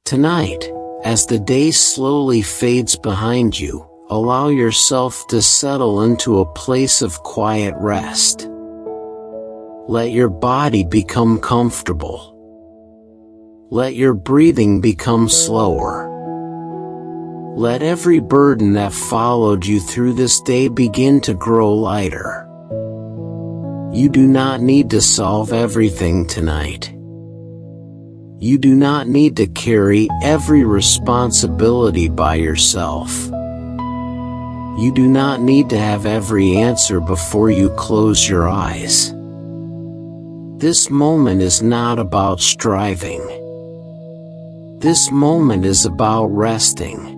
Tonight, as the day slowly fades behind you, allow yourself to settle into a place of quiet rest. Let your body become comfortable. Let your breathing become slower. Let every burden that followed you through this day begin to grow lighter. You do not need to solve everything tonight. You do not need to carry every responsibility by yourself. You do not need to have every answer before you close your eyes. This moment is not about striving. This moment is about resting.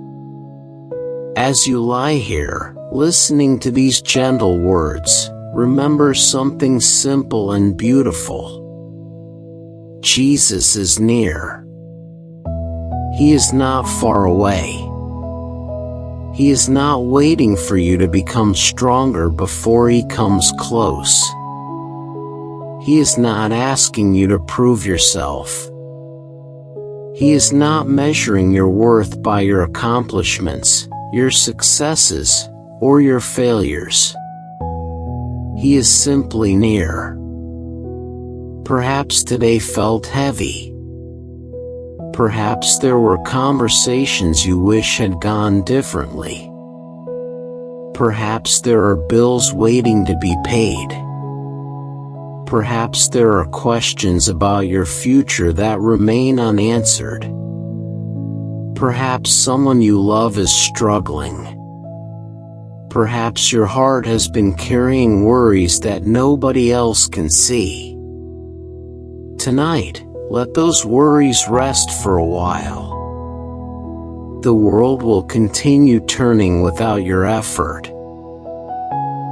As you lie here, listening to these gentle words, remember something simple and beautiful. Jesus is near. He is not far away. He is not waiting for you to become stronger before He comes close. He is not asking you to prove yourself. He is not measuring your worth by your accomplishments, your successes, or your failures. He is simply near. Perhaps today felt heavy. Perhaps there were conversations you wish had gone differently. Perhaps there are bills waiting to be paid. Perhaps there are questions about your future that remain unanswered. Perhaps someone you love is struggling. Perhaps your heart has been carrying worries that nobody else can see. Tonight, let those worries rest for a while. The world will continue turning without your effort.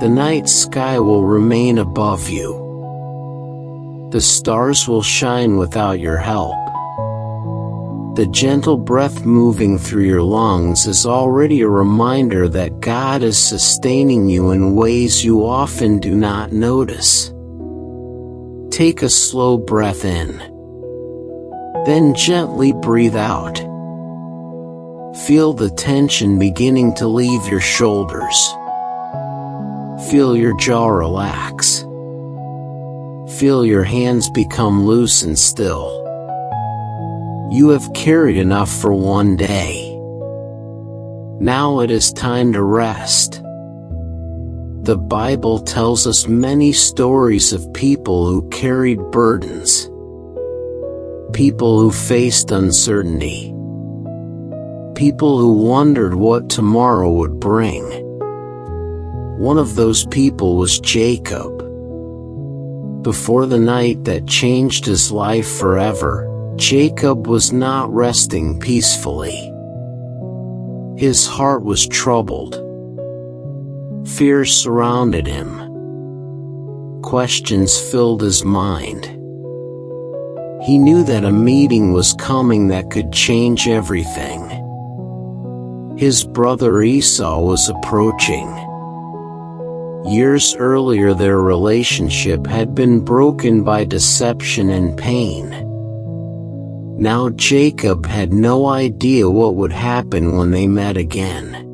The night sky will remain above you. The stars will shine without your help. The gentle breath moving through your lungs is already a reminder that God is sustaining you in ways you often do not notice. Take a slow breath in. Then gently breathe out. Feel the tension beginning to leave your shoulders. Feel your jaw relax. Feel your hands become loose and still. You have carried enough for one day. Now it is time to rest. The Bible tells us many stories of people who carried burdens. People who faced uncertainty. People who wondered what tomorrow would bring. One of those people was Jacob. Before the night that changed his life forever, Jacob was not resting peacefully. His heart was troubled. Fear surrounded him. Questions filled his mind. He knew that a meeting was coming that could change everything. His brother Esau was approaching. Years earlier, their relationship had been broken by deception and pain. Now Jacob had no idea what would happen when they met again.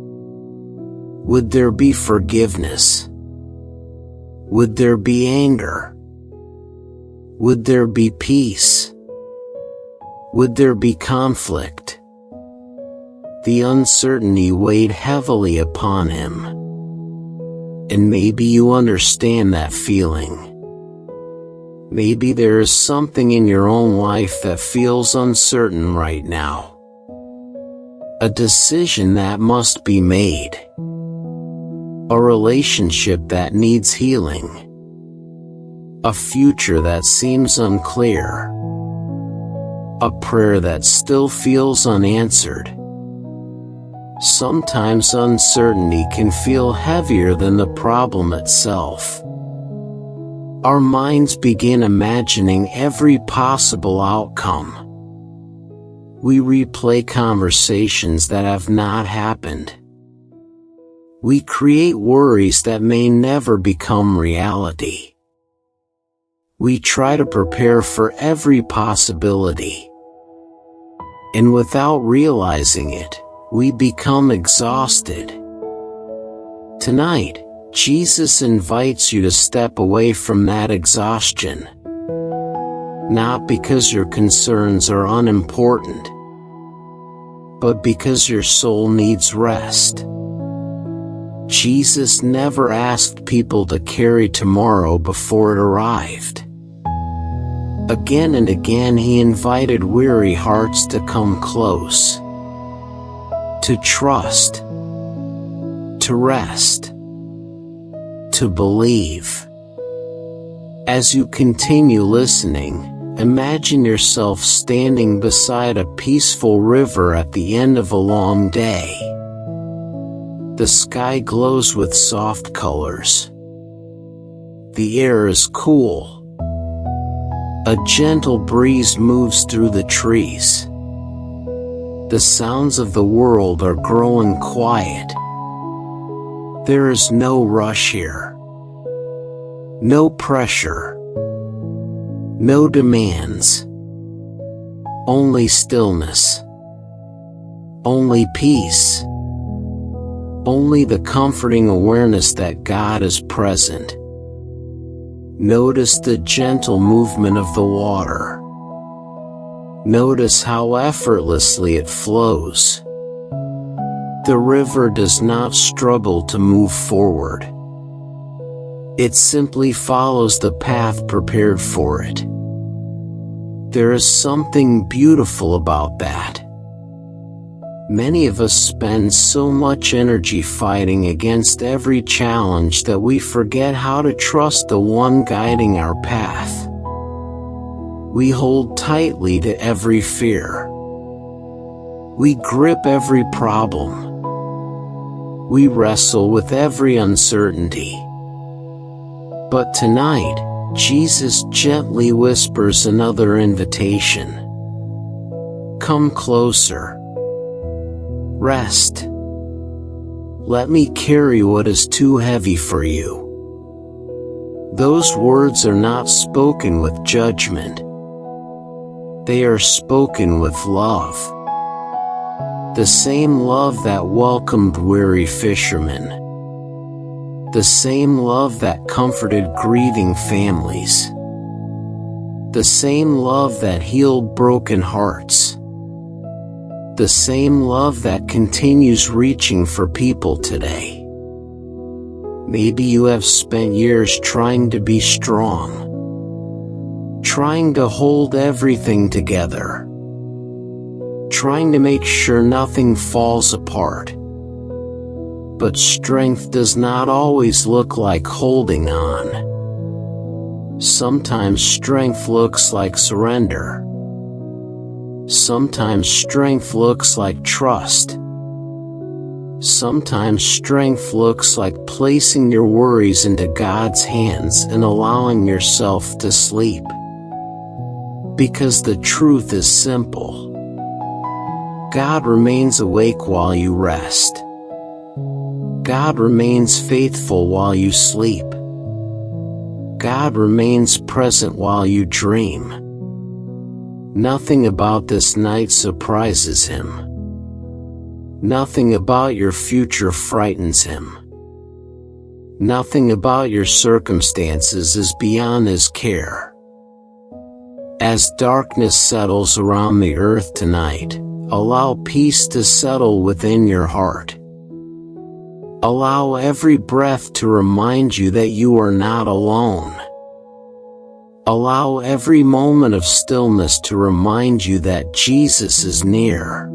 Would there be forgiveness? Would there be anger? Would there be peace? Would there be conflict? The uncertainty weighed heavily upon him. And maybe you understand that feeling. Maybe there is something in your own life that feels uncertain right now. A decision that must be made. A relationship that needs healing. A future that seems unclear. A prayer that still feels unanswered. Sometimes uncertainty can feel heavier than the problem itself. Our minds begin imagining every possible outcome. We replay conversations that have not happened. We create worries that may never become reality. We try to prepare for every possibility. And without realizing it, we become exhausted. Tonight, Jesus invites you to step away from that exhaustion. Not because your concerns are unimportant, but because your soul needs rest. Jesus never asked people to carry tomorrow before it arrived. Again and again he invited weary hearts to come close, to trust, to rest, to believe. As you continue listening, imagine yourself standing beside a peaceful river at the end of a long day. The sky glows with soft colors. The air is cool. A gentle breeze moves through the trees. The sounds of the world are growing quiet. There is no rush here. No pressure. No demands. Only stillness. Only peace. Only the comforting awareness that God is present. Notice the gentle movement of the water. Notice how effortlessly it flows. The river does not struggle to move forward. It simply follows the path prepared for it. There is something beautiful about that. Many of us spend so much energy fighting against every challenge that we forget how to trust the one guiding our path. We hold tightly to every fear. We grip every problem. We wrestle with every uncertainty. But tonight, Jesus gently whispers another invitation. Come closer. Rest. Let me carry what is too heavy for you. Those words are not spoken with judgment. They are spoken with love. The same love that welcomed weary fishermen. The same love that comforted grieving families. The same love that healed broken hearts. The same love that continues reaching for people today. Maybe you have spent years trying to be strong, trying to hold everything together, trying to make sure nothing falls apart. But strength does not always look like holding on. Sometimes strength looks like surrender. Sometimes strength looks like trust. Sometimes strength looks like placing your worries into God's hands and allowing yourself to sleep. Because the truth is simple. God remains awake while you rest. God remains faithful while you sleep. God remains present while you dream. Nothing about this night surprises him. Nothing about your future frightens him. Nothing about your circumstances is beyond his care. As darkness settles around the earth tonight, allow peace to settle within your heart. Allow every breath to remind you that you are not alone. Allow every moment of stillness to remind you that Jesus is near.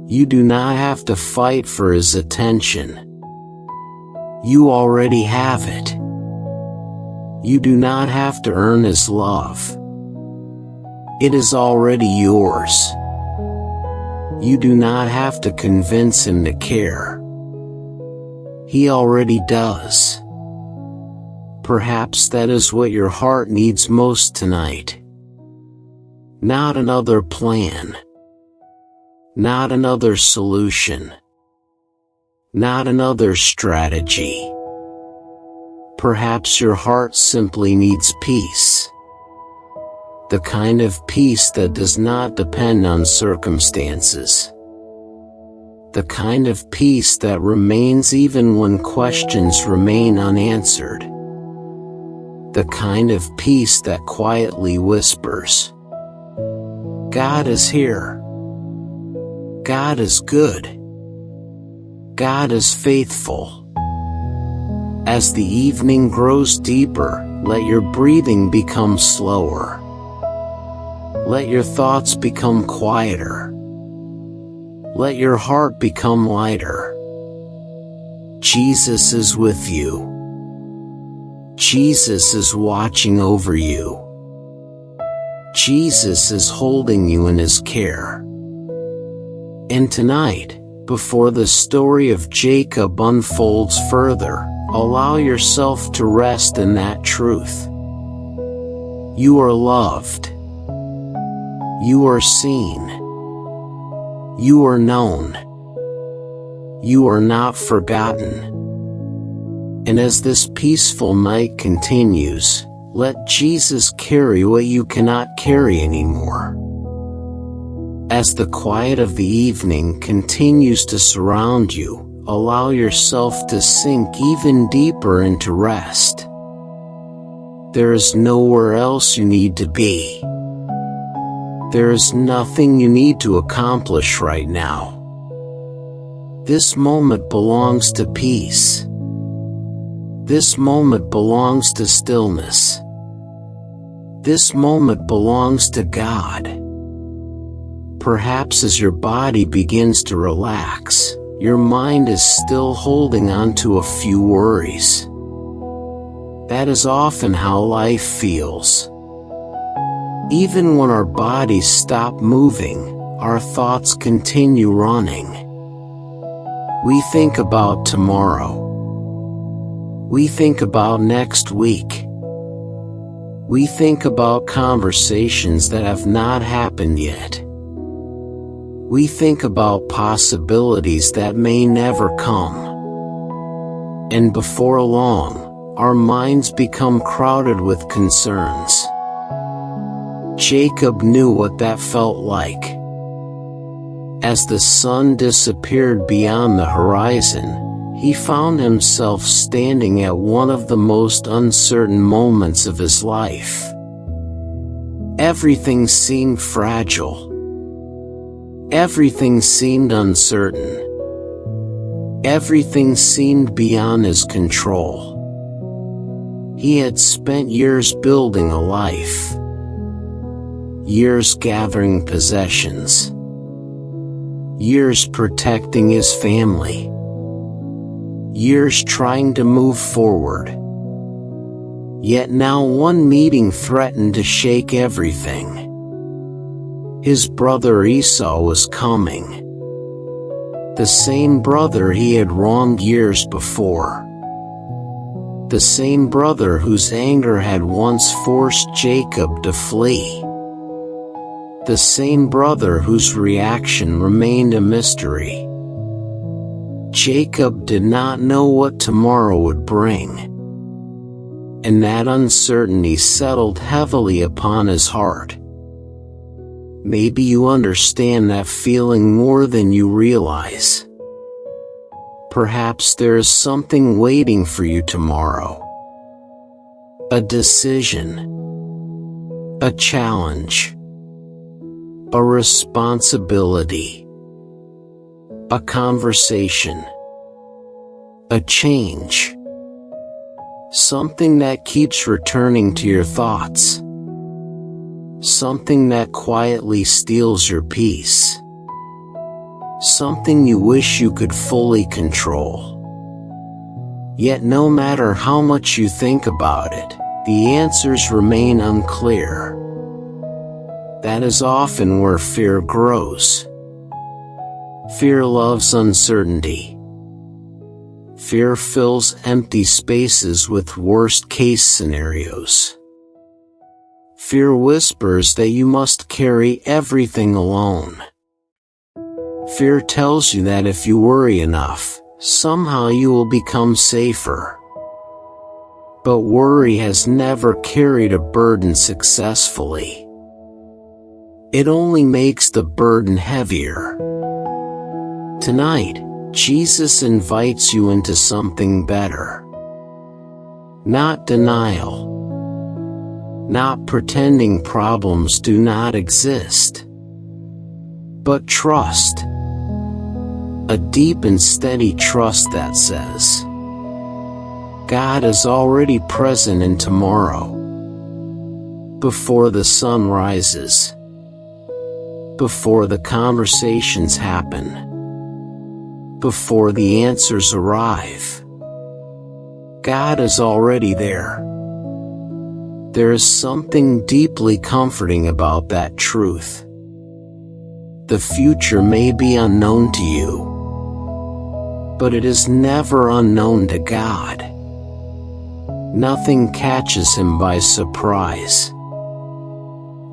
You do not have to fight for his attention. You already have it. You do not have to earn his love. It is already yours. You do not have to convince him to care. He already does. Perhaps that is what your heart needs most tonight. Not another plan. Not another solution. Not another strategy. Perhaps your heart simply needs peace. The kind of peace that does not depend on circumstances. The kind of peace that remains even when questions remain unanswered. The kind of peace that quietly whispers, God is here. God is good. God is faithful. As the evening grows deeper, let your breathing become slower. Let your thoughts become quieter. Let your heart become lighter. Jesus is with you. Jesus is watching over you. Jesus is holding you in His care. And tonight, before the story of Jacob unfolds further, allow yourself to rest in that truth. You are loved. You are seen. You are known. You are not forgotten. And as this peaceful night continues, let Jesus carry what you cannot carry anymore. As the quiet of the evening continues to surround you, allow yourself to sink even deeper into rest. There is nowhere else you need to be. There is nothing you need to accomplish right now. This moment belongs to peace. This moment belongs to stillness. This moment belongs to God. Perhaps as your body begins to relax, your mind is still holding on to a few worries. That is often how life feels. Even when our bodies stop moving, our thoughts continue running. We think about tomorrow. We think about next week. We think about conversations that have not happened yet. We think about possibilities that may never come. And before long, our minds become crowded with concerns. Jacob knew what that felt like. As the sun disappeared beyond the horizon, he found himself standing at one of the most uncertain moments of his life. Everything seemed fragile. Everything seemed uncertain. Everything seemed beyond his control. He had spent years building a life. Years gathering possessions. Years protecting his family. Years trying to move forward. Yet now one meeting threatened to shake everything. His brother Esau was coming. The same brother he had wronged years before. The same brother whose anger had once forced Jacob to flee. The same brother whose reaction remained a mystery. Jacob did not know what tomorrow would bring. And that uncertainty settled heavily upon his heart. Maybe you understand that feeling more than you realize. Perhaps there is something waiting for you tomorrow. A decision. A challenge. A responsibility. A conversation. A change. Something that keeps returning to your thoughts. Something that quietly steals your peace. Something you wish you could fully control. Yet no matter how much you think about it, the answers remain unclear. That is often where fear grows. Fear loves uncertainty. Fear fills empty spaces with worst-case scenarios. Fear whispers that you must carry everything alone. Fear tells you that if you worry enough, somehow you will become safer. But worry has never carried a burden successfully. It only makes the burden heavier. Tonight, Jesus invites you into something better. Not denial. Not pretending problems do not exist. But trust. A deep and steady trust that says, God is already present in tomorrow. Before the sun rises. Before the conversations happen. Before the answers arrive. God is already there. There is something deeply comforting about that truth. The future may be unknown to you, but it is never unknown to God. Nothing catches him by surprise.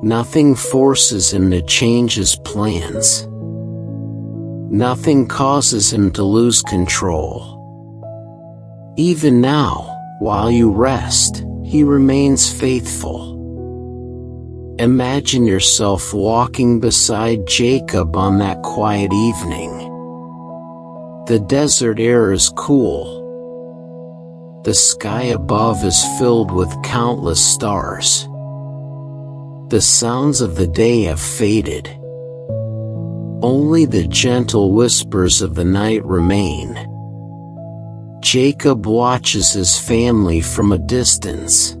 Nothing forces him to change his plans. Nothing causes him to lose control. Even now, while you rest, he remains faithful. Imagine yourself walking beside Jacob on that quiet evening. The desert air is cool. The sky above is filled with countless stars. The sounds of the day have faded. Only the gentle whispers of the night remain. Jacob watches his family from a distance.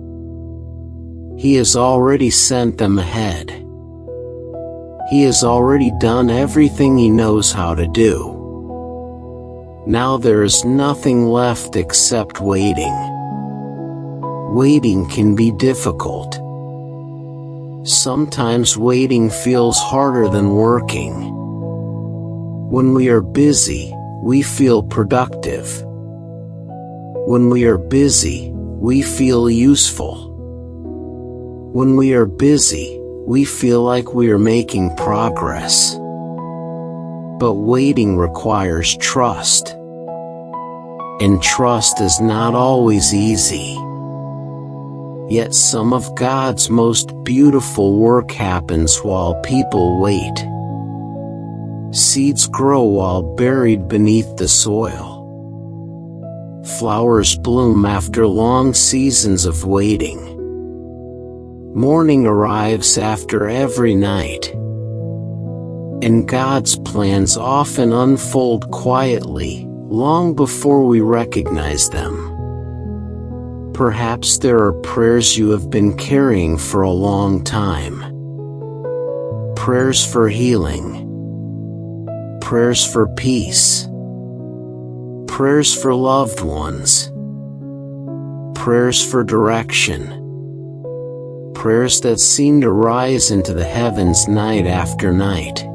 He has already sent them ahead. He has already done everything he knows how to do. Now there is nothing left except waiting. Waiting can be difficult. Sometimes waiting feels harder than working. When we are busy, we feel productive. When we are busy, we feel useful. When we are busy, we feel like we are making progress. But waiting requires trust. And trust is not always easy. Yet some of God's most beautiful work happens while people wait. Seeds grow while buried beneath the soil. Flowers bloom after long seasons of waiting. Morning arrives after every night. And God's plans often unfold quietly, long before we recognize them. Perhaps there are prayers you have been carrying for a long time. Prayers for healing. Prayers for peace. Prayers for loved ones. Prayers for direction. Prayers that seem to rise into the heavens night after night.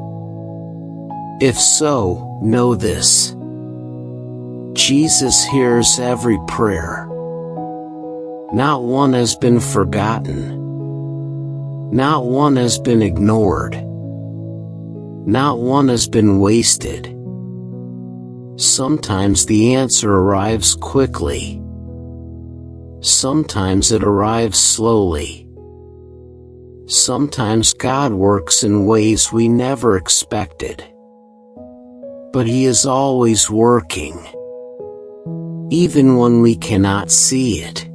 If so, know this. Jesus hears every prayer. Not one has been forgotten. Not one has been ignored. Not one has been wasted. Sometimes the answer arrives quickly. Sometimes it arrives slowly. Sometimes God works in ways we never expected. But He is always working. Even when we cannot see it.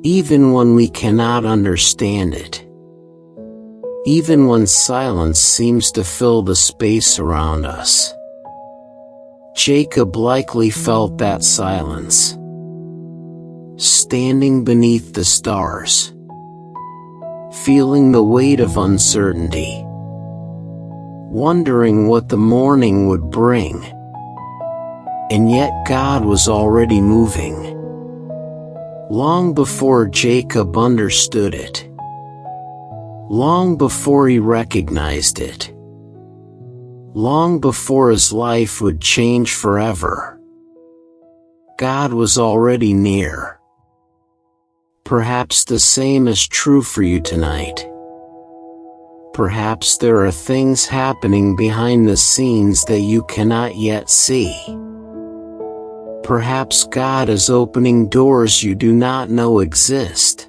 Even when we cannot understand it. Even when silence seems to fill the space around us. Jacob likely felt that silence. Standing beneath the stars. Feeling the weight of uncertainty. Wondering what the morning would bring. And yet God was already moving. Long before Jacob understood it. Long before he recognized it. Long before his life would change forever. God was already near. Perhaps the same is true for you tonight. Perhaps there are things happening behind the scenes that you cannot yet see. Perhaps God is opening doors you do not know exist.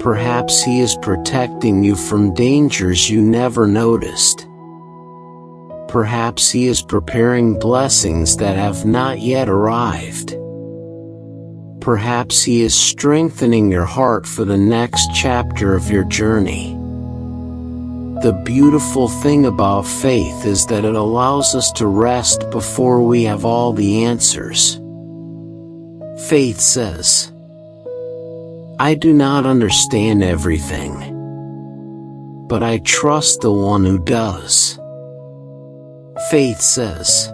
Perhaps He is protecting you from dangers you never noticed. Perhaps He is preparing blessings that have not yet arrived. Perhaps He is strengthening your heart for the next chapter of your journey. The beautiful thing about faith is that it allows us to rest before we have all the answers. Faith says, I do not understand everything, but I trust the one who does. Faith says,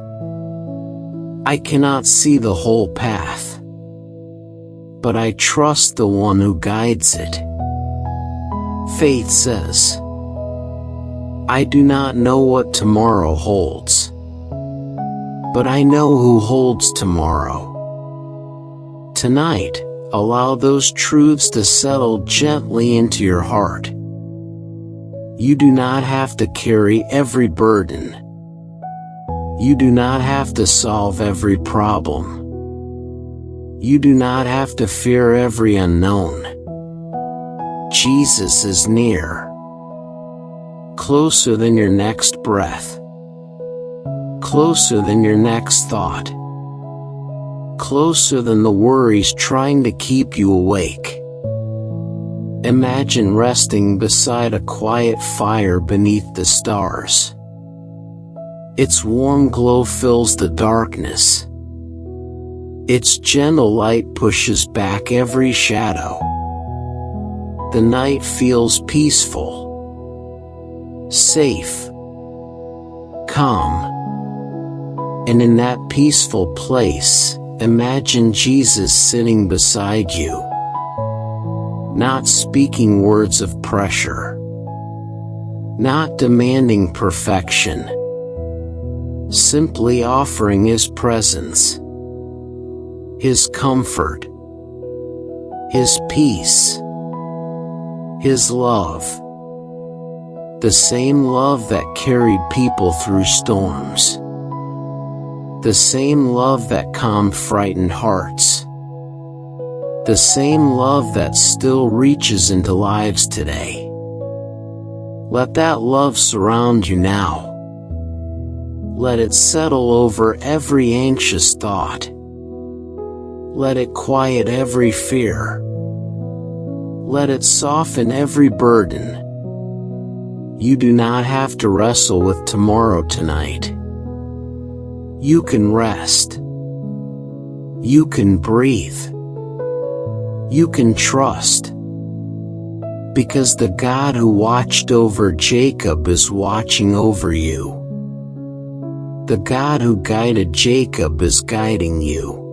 I cannot see the whole path, but I trust the one who guides it. Faith says, I do not know what tomorrow holds, but I know who holds tomorrow. Tonight, allow those truths to settle gently into your heart. You do not have to carry every burden. You do not have to solve every problem. You do not have to fear every unknown. Jesus is near. Closer than your next breath. Closer than your next thought. Closer than the worries trying to keep you awake. Imagine resting beside a quiet fire beneath the stars. Its warm glow fills the darkness. Its gentle light pushes back every shadow. The night feels peaceful, safe, calm. And in that peaceful place, imagine Jesus sitting beside you, not speaking words of pressure, not demanding perfection, simply offering His presence, His comfort, His peace, His love. The same love that carried people through storms. The same love that calmed frightened hearts. The same love that still reaches into lives today. Let that love surround you now. Let it settle over every anxious thought. Let it quiet every fear. Let it soften every burden. You do not have to wrestle with tomorrow tonight. You can rest. You can breathe. You can trust. Because the God who watched over Jacob is watching over you. The God who guided Jacob is guiding you.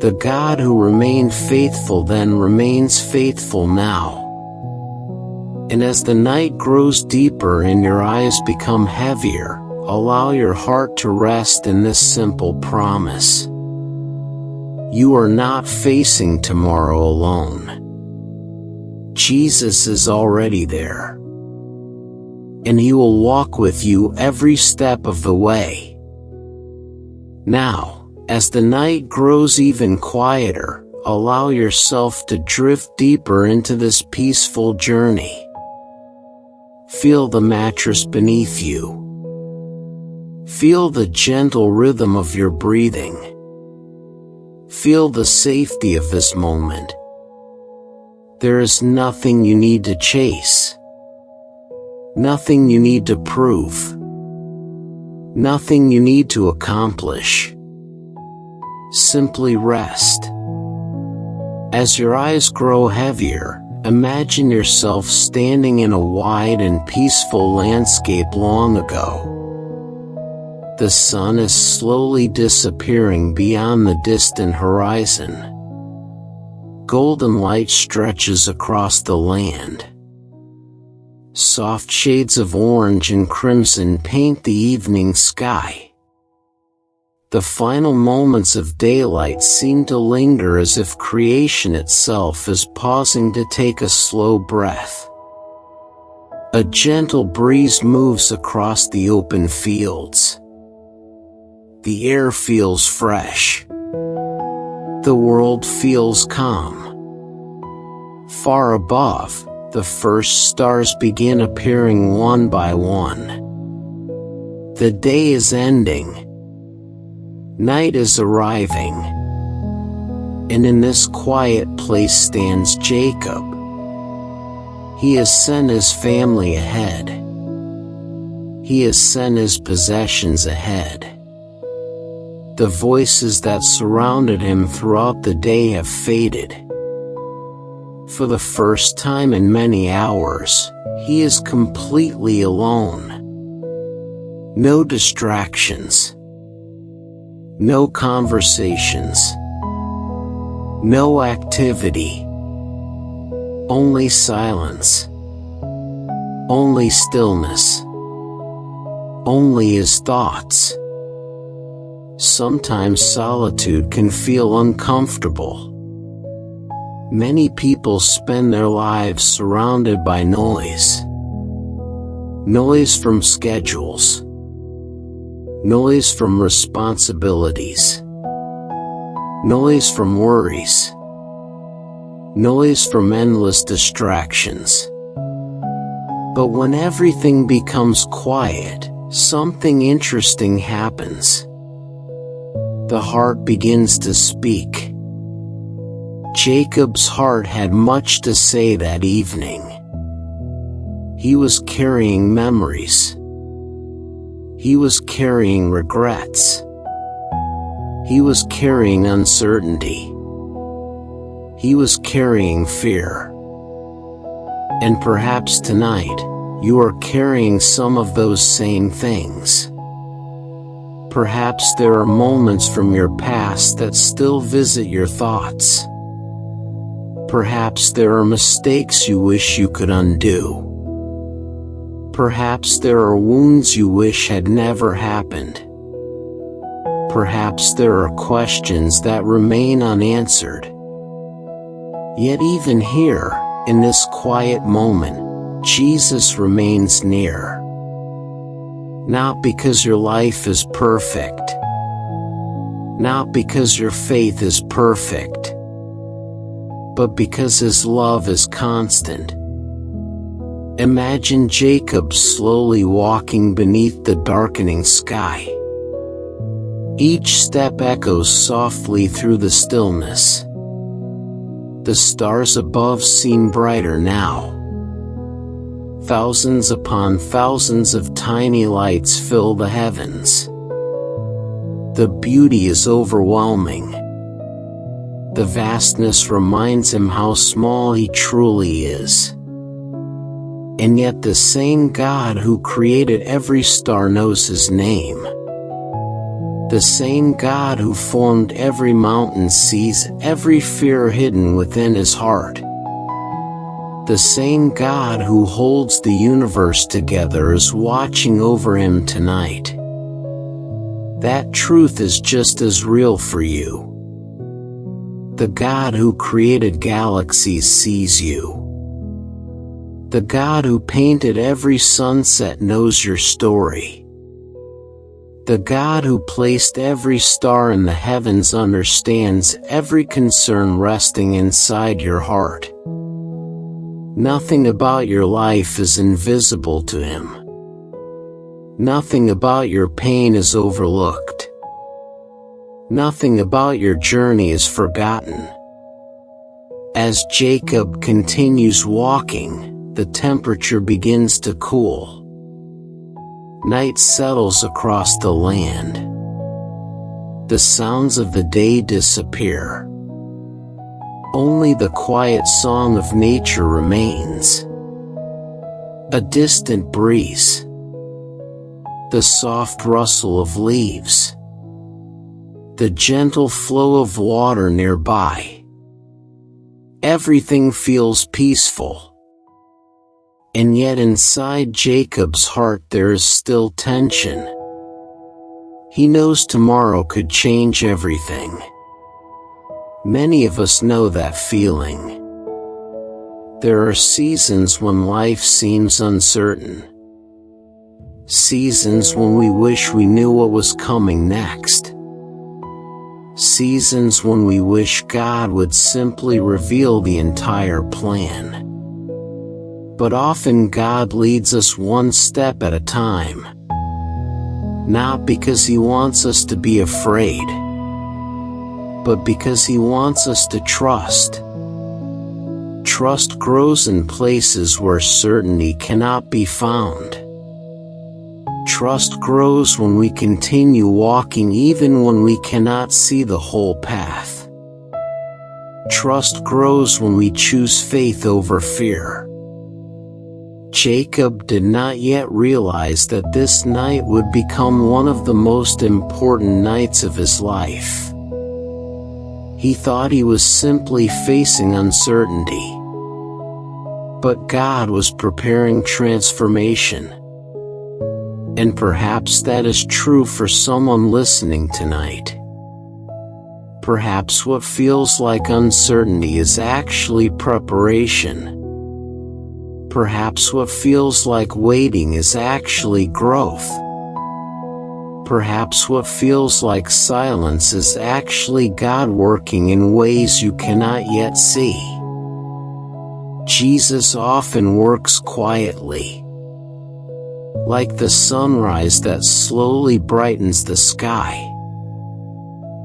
The God who remained faithful then remains faithful now. And as the night grows deeper and your eyes become heavier, allow your heart to rest in this simple promise. You are not facing tomorrow alone. Jesus is already there. And He will walk with you every step of the way. Now, as the night grows even quieter, allow yourself to drift deeper into this peaceful journey. Feel the mattress beneath you. Feel the gentle rhythm of your breathing. Feel the safety of this moment. There is nothing you need to chase. Nothing you need to prove. Nothing you need to accomplish. Simply rest. As your eyes grow heavier, imagine yourself standing in a wide and peaceful landscape long ago. The sun is slowly disappearing beyond the distant horizon. Golden light stretches across the land. Soft shades of orange and crimson paint the evening sky. The final moments of daylight seem to linger as if creation itself is pausing to take a slow breath. A gentle breeze moves across the open fields. The air feels fresh. The world feels calm. Far above, the first stars begin appearing one by one. The day is ending. Night is arriving. And in this quiet place stands Jacob. He has sent his family ahead. He has sent his possessions ahead. The voices that surrounded him throughout the day have faded. For the first time in many hours, he is completely alone. No distractions. No conversations. No activity. Only silence. Only stillness. Only his thoughts. Sometimes solitude can feel uncomfortable. Many people spend their lives surrounded by noise. Noise from schedules. Noise from responsibilities. Noise from worries. Noise from endless distractions. But when everything becomes quiet, something interesting happens. The heart begins to speak. Jacob's heart had much to say that evening. He was carrying memories. He was carrying regrets. He was carrying uncertainty. He was carrying fear. And perhaps tonight, you are carrying some of those same things. Perhaps there are moments from your past that still visit your thoughts. Perhaps there are mistakes you wish you could undo. Perhaps there are wounds you wish had never happened. Perhaps there are questions that remain unanswered. Yet even here, in this quiet moment, Jesus remains near. Not because your life is perfect. Not because your faith is perfect. But because his love is constant. Imagine Jacob slowly walking beneath the darkening sky. Each step echoes softly through the stillness. The stars above seem brighter now. Thousands upon thousands of tiny lights fill the heavens. The beauty is overwhelming. The vastness reminds him how small he truly is. And yet the same God who created every star knows his name. The same God who formed every mountain sees every fear hidden within his heart. The same God who holds the universe together is watching over him tonight. That truth is just as real for you. The God who created galaxies sees you. The God who painted every sunset knows your story. The God who placed every star in the heavens understands every concern resting inside your heart. Nothing about your life is invisible to him. Nothing about your pain is overlooked. Nothing about your journey is forgotten. As Jacob continues walking, the temperature begins to cool. Night settles across the land. The sounds of the day disappear. Only the quiet song of nature remains. A distant breeze. The soft rustle of leaves. The gentle flow of water nearby. Everything feels peaceful. And yet inside Jacob's heart there is still tension. He knows tomorrow could change everything. Many of us know that feeling. There are seasons when life seems uncertain. Seasons when we wish we knew what was coming next. seasons when we wish God would simply reveal the entire plan. But often God leads us one step at a time. Not because He wants us to be afraid, but because He wants us to trust. Trust grows in places where certainty cannot be found. Trust grows when we continue walking even when we cannot see the whole path. Trust grows when we choose faith over fear. Jacob did not yet realize that this night would become one of the most important nights of his life. He thought he was simply facing uncertainty. But God was preparing transformation. And perhaps that is true for someone listening tonight. Perhaps what feels like uncertainty is actually preparation. Perhaps what feels like waiting is actually growth. Perhaps what feels like silence is actually God working in ways you cannot yet see. Jesus often works quietly, like the sunrise that slowly brightens the sky,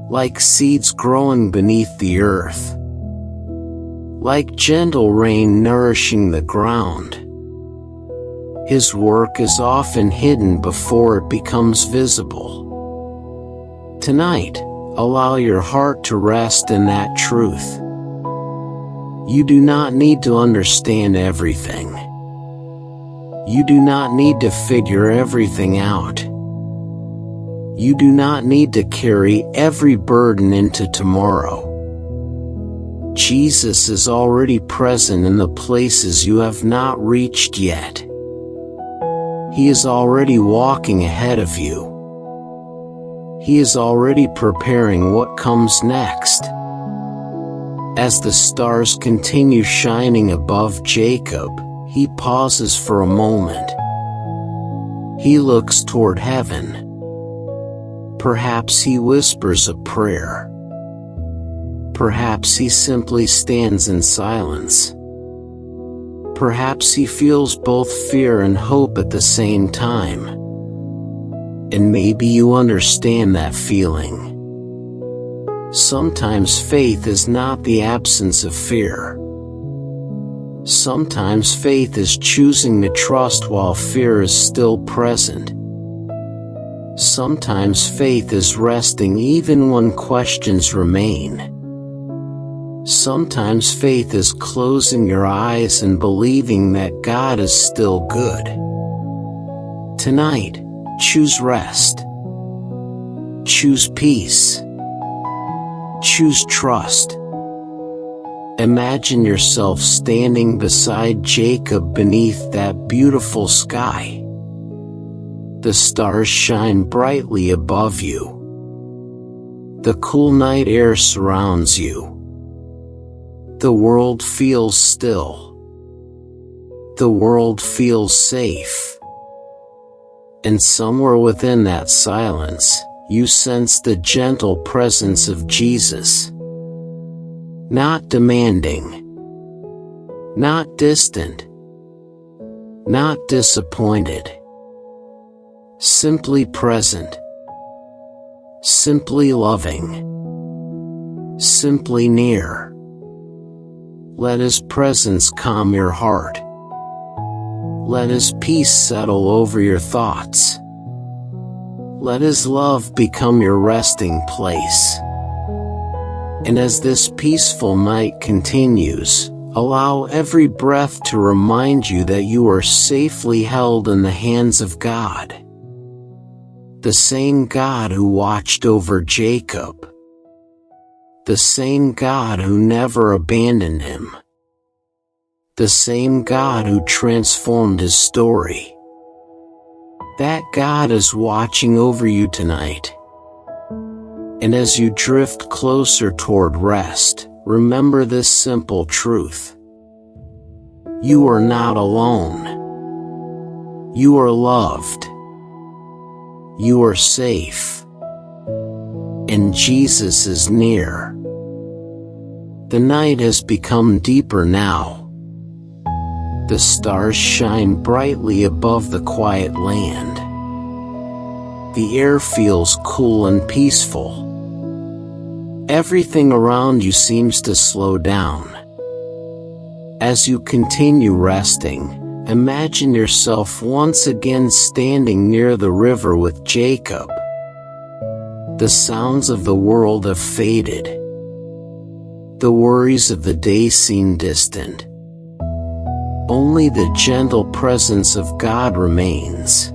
like seeds growing beneath the earth, like gentle rain nourishing the ground. His work is often hidden before it becomes visible. Tonight, allow your heart to rest in that truth. You do not need to understand everything. You do not need to figure everything out. You do not need to carry every burden into tomorrow. Jesus is already present in the places you have not reached yet. He is already walking ahead of you. He is already preparing what comes next. As the stars continue shining above Jacob, he pauses for a moment. He looks toward heaven. Perhaps he whispers a prayer. Perhaps he simply stands in silence. Perhaps he feels both fear and hope at the same time. And maybe you understand that feeling. Sometimes faith is not the absence of fear. Sometimes faith is choosing to trust while fear is still present. Sometimes faith is resting even when questions remain. Sometimes faith is closing your eyes and believing that God is still good. Tonight, choose rest. Choose peace. Choose trust. Imagine yourself standing beside Jacob beneath that beautiful sky. The stars shine brightly above you. The cool night air surrounds you. The world feels still. The world feels safe. And somewhere within that silence, you sense the gentle presence of Jesus. Not demanding. Not distant. Not disappointed. Simply present. Simply loving. Simply near. Let His presence calm your heart. Let His peace settle over your thoughts. Let His love become your resting place. And as this peaceful night continues, allow every breath to remind you that you are safely held in the hands of God. The same God who watched over Jacob. The same God who never abandoned him. The same God who transformed his story. That God is watching over you tonight. And as you drift closer toward rest, remember this simple truth. You are not alone. You are loved. You are safe. and Jesus is near. The night has become deeper now. The stars shine brightly above the quiet land. The air feels cool and peaceful. Everything around you seems to slow down. As you continue resting, imagine yourself once again standing near the river with Jacob. The sounds of the world have faded. The worries of the day seem distant. Only the gentle presence of God remains.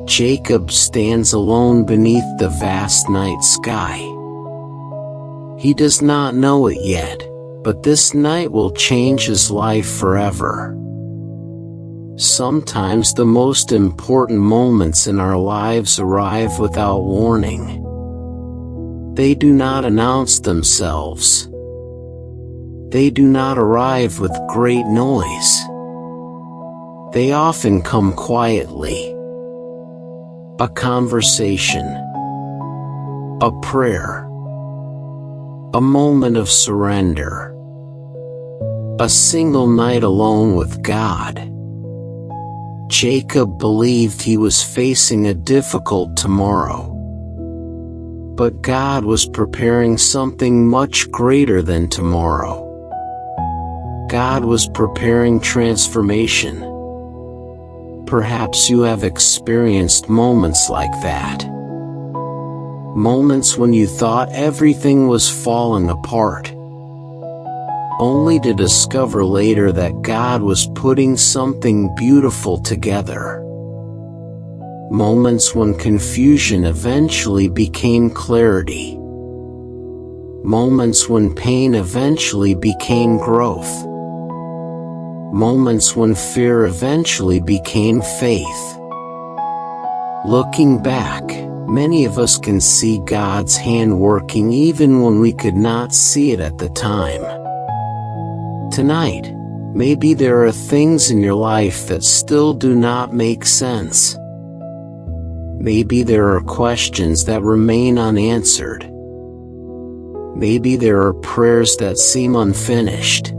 Jacob stands alone beneath the vast night sky. He does not know it yet, but this night will change his life forever. Sometimes the most important moments in our lives arrive without warning. They do not announce themselves. They do not arrive with great noise. They often come quietly. A conversation, a prayer, a moment of surrender, a single night alone with God. Jacob believed he was facing a difficult tomorrow. But God was preparing something much greater than tomorrow. God was preparing transformation. Perhaps you have experienced moments like that. Moments when you thought everything was falling apart, only to discover later that God was putting something beautiful together. Moments when confusion eventually became clarity. Moments when pain eventually became growth. Moments when fear eventually became faith. Looking back, many of us can see God's hand working even when we could not see it at the time. Tonight, maybe there are things in your life that still do not make sense. Maybe there are questions that remain unanswered. Maybe there are prayers that seem unfinished.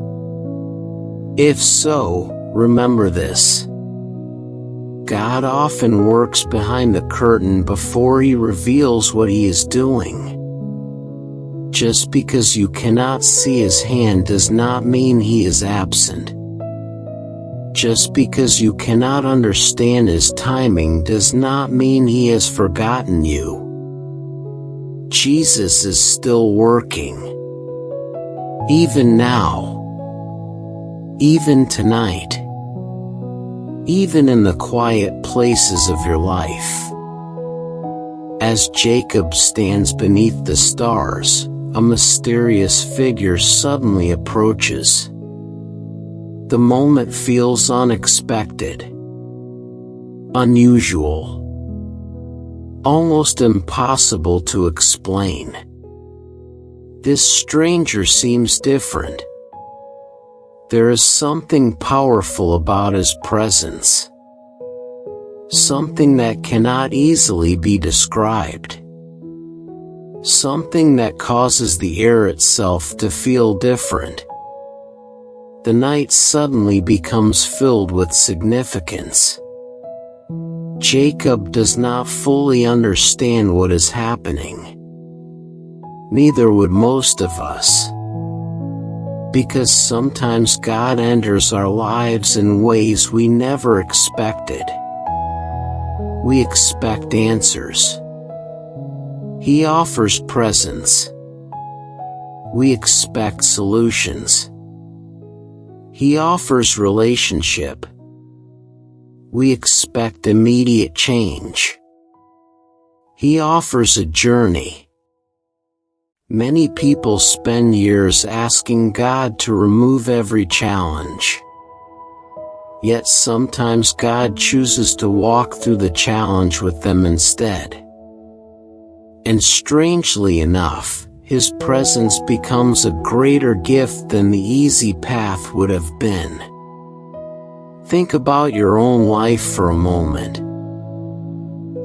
If so, remember this. God often works behind the curtain before He reveals what He is doing. Just because you cannot see His hand does not mean He is absent. Just because you cannot understand His timing does not mean He has forgotten you. Jesus is still working. Even now. Even tonight. Even in the quiet places of your life. As Jacob stands beneath the stars, a mysterious figure suddenly approaches. The moment feels unexpected, unusual, almost impossible to explain. This stranger seems different. There is something powerful about his presence. Something that cannot easily be described. Something that causes the air itself to feel different. The night suddenly becomes filled with significance. Jacob does not fully understand what is happening. Neither would most of us. Because sometimes God enters our lives in ways we never expected. We expect answers. He offers presence. We expect solutions. He offers relationship. We expect immediate change. He offers a journey. Many people spend years asking God to remove every challenge. Yet sometimes God chooses to walk through the challenge with them instead. And strangely enough, His presence becomes a greater gift than the easy path would have been. Think about your own life for a moment.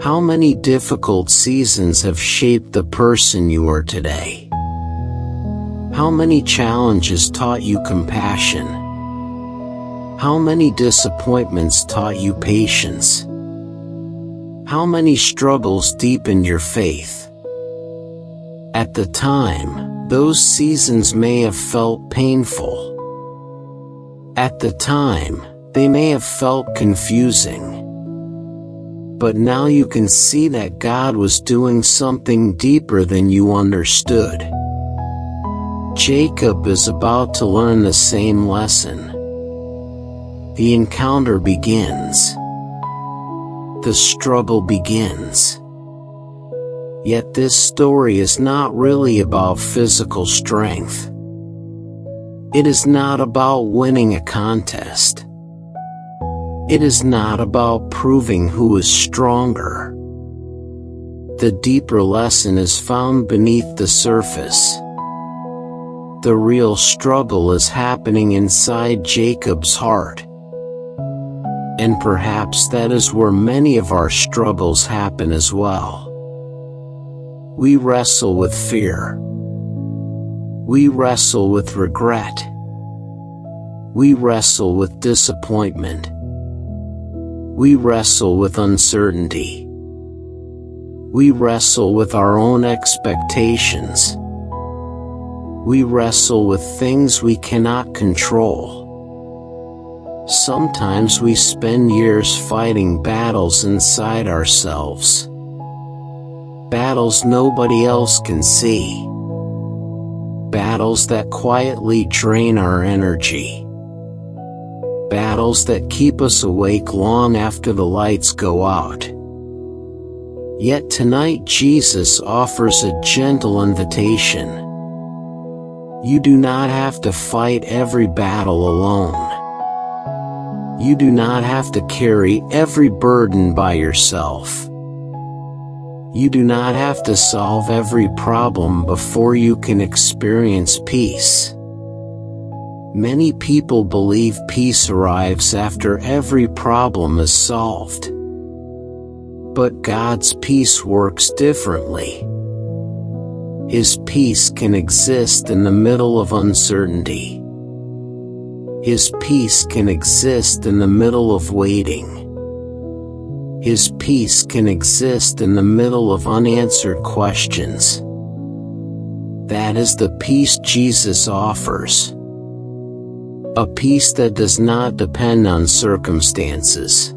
How many difficult seasons have shaped the person you are today? How many challenges taught you compassion? How many disappointments taught you patience? How many struggles deepened your faith? At the time, those seasons may have felt painful. At the time, they may have felt confusing. But now you can see that God was doing something deeper than you understood. Jacob is about to learn the same lesson. The encounter begins. The struggle begins. Yet this story is not really about physical strength. It is not about winning a contest. It is not about proving who is stronger. The deeper lesson is found beneath the surface. The real struggle is happening inside Jacob's heart. And perhaps that is where many of our struggles happen as well. We wrestle with fear. We wrestle with regret. We wrestle with disappointment. We wrestle with uncertainty. We wrestle with our own expectations. We wrestle with things we cannot control. Sometimes we spend years fighting battles inside ourselves. Battles nobody else can see. Battles that quietly drain our energy. Battles that keep us awake long after the lights go out. Yet tonight Jesus offers a gentle invitation. You do not have to fight every battle alone. You do not have to carry every burden by yourself. You do not have to solve every problem before you can experience peace. Many people believe peace arrives after every problem is solved. But God's peace works differently. His peace can exist in the middle of uncertainty. His peace can exist in the middle of waiting. His peace can exist in the middle of unanswered questions. That is the peace Jesus offers. A peace that does not depend on circumstances.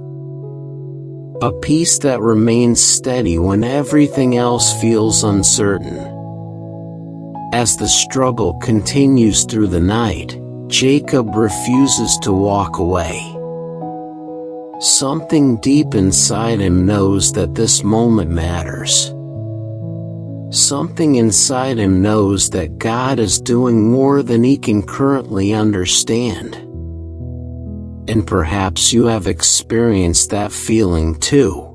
A peace that remains steady when everything else feels uncertain. As the struggle continues through the night, Jacob refuses to walk away. Something deep inside him knows that this moment matters. Something inside him knows that God is doing more than he can currently understand. And perhaps you have experienced that feeling too.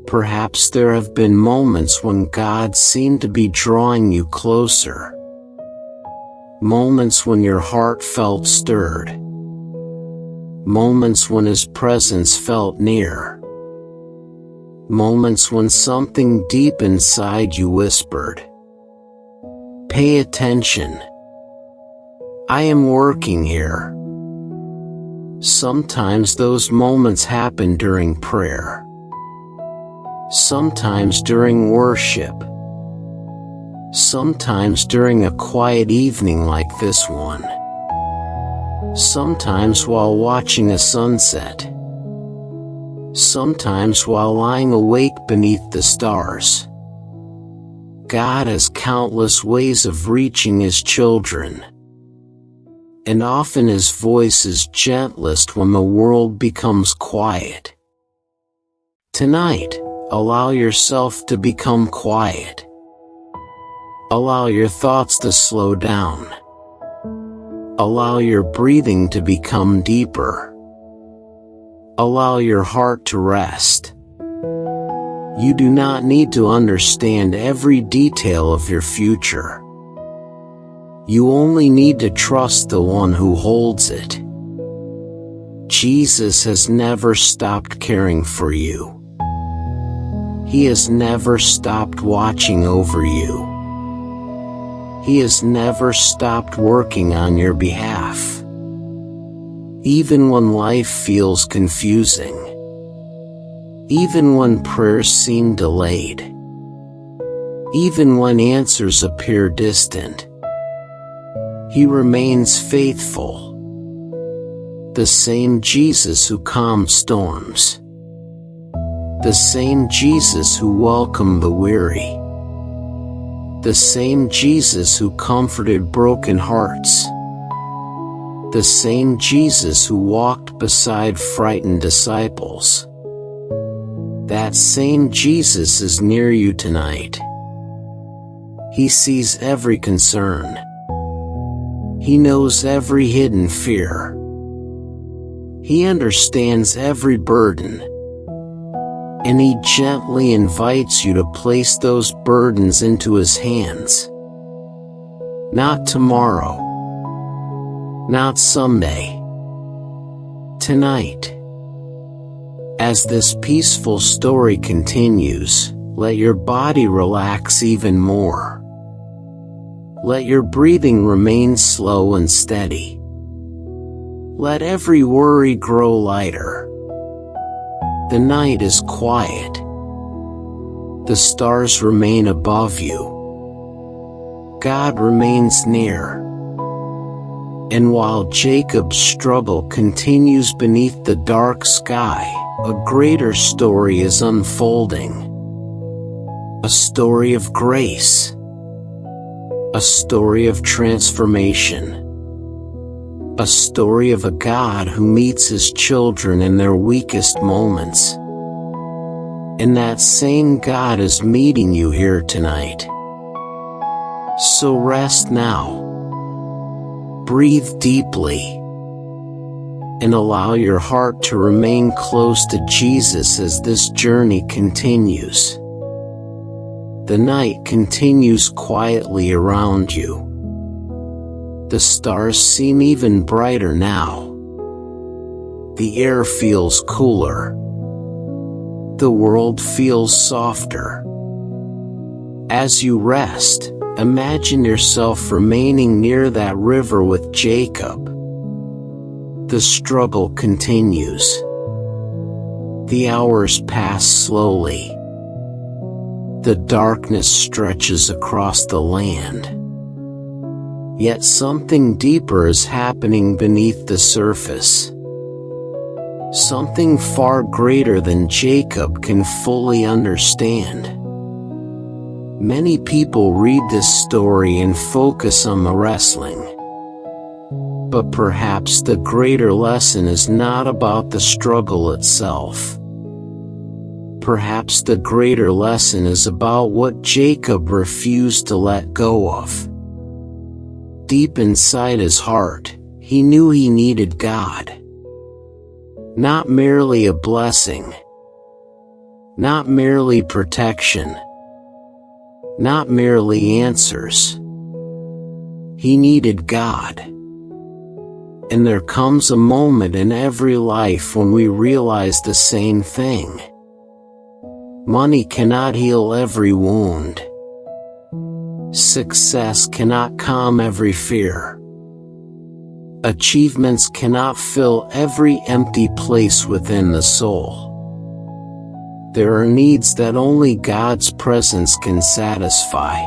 Perhaps there have been moments when God seemed to be drawing you closer. Moments when your heart felt stirred. Moments when His presence felt near. Moments when something deep inside you whispered, "Pay attention. I am working here." Sometimes those moments happen during prayer. Sometimes during worship. Sometimes during a quiet evening like this one. Sometimes while watching a sunset. Sometimes while lying awake beneath the stars. God has countless ways of reaching His children. And often His voice is gentlest when the world becomes quiet. Tonight, allow yourself to become quiet. Allow your thoughts to slow down. Allow your breathing to become deeper. Allow your heart to rest. You do not need to understand every detail of your future. You only need to trust the one who holds it. Jesus has never stopped caring for you. He has never stopped watching over you. He has never stopped working on your behalf. Even when life feels confusing. Even when prayers seem delayed. Even when answers appear distant. He remains faithful. The same Jesus who calmed storms. The same Jesus who welcomed the weary. The same Jesus who comforted broken hearts. The same Jesus who walked beside frightened disciples. That same Jesus is near you tonight. He sees every concern. He knows every hidden fear. He understands every burden. And He gently invites you to place those burdens into His hands. Not tomorrow. Not someday. Tonight. As this peaceful story continues, let your body relax even more. Let your breathing remain slow and steady. Let every worry grow lighter. The night is quiet. The stars remain above you. God remains near. And while Jacob's struggle continues beneath the dark sky, a greater story is unfolding. A story of grace. A story of transformation. A story of a God who meets His children in their weakest moments. And that same God is meeting you here tonight. So rest now. Breathe deeply. And allow your heart to remain close to Jesus as this journey continues. The night continues quietly around you. The stars seem even brighter now. The air feels cooler. The world feels softer. As you rest, imagine yourself remaining near that river with Jacob. The struggle continues. The hours pass slowly. The darkness stretches across the land. Yet something deeper is happening beneath the surface. Something far greater than Jacob can fully understand. Many people read this story and focus on the wrestling. But perhaps the greater lesson is not about the struggle itself. Perhaps the greater lesson is about what Jacob refused to let go of. Deep inside his heart, he knew he needed God. Not merely a blessing. Not merely protection. Not merely answers. He needed God. And there comes a moment in every life when we realize the same thing. Money cannot heal every wound. Success cannot calm every fear. Achievements cannot fill every empty place within the soul. There are needs that only God's presence can satisfy.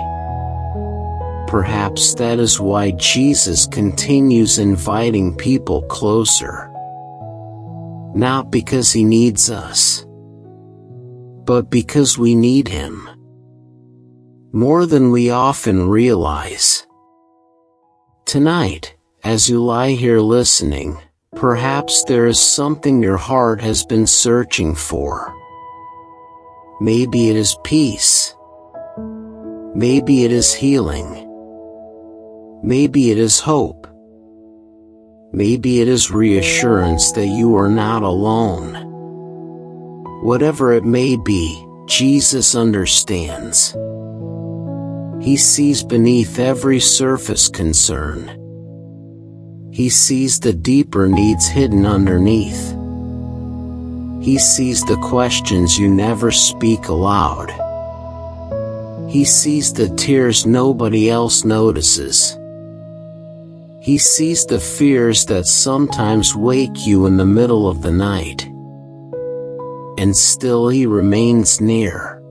Perhaps that is why Jesus continues inviting people closer. Not because He needs us, but because we need Him. More than we often realize. Tonight, as you lie here listening, perhaps there is something your heart has been searching for. Maybe it is peace. Maybe it is healing. Maybe it is hope. Maybe it is reassurance that you are not alone. Whatever it may be, Jesus understands. He sees beneath every surface concern. He sees the deeper needs hidden underneath. He sees the questions you never speak aloud. He sees the tears nobody else notices. He sees the fears that sometimes wake you in the middle of the night. And still he remains near.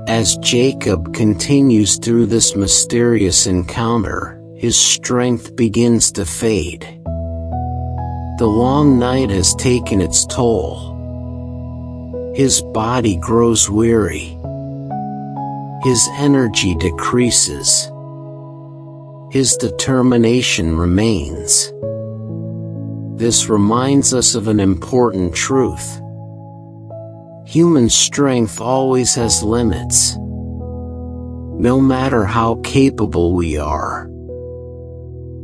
As Jacob continues through this mysterious encounter, his strength begins to fade. The long night has taken its toll. His body grows weary. His energy decreases. His determination remains. This reminds us of an important truth. Human strength always has limits. No matter how capable we are.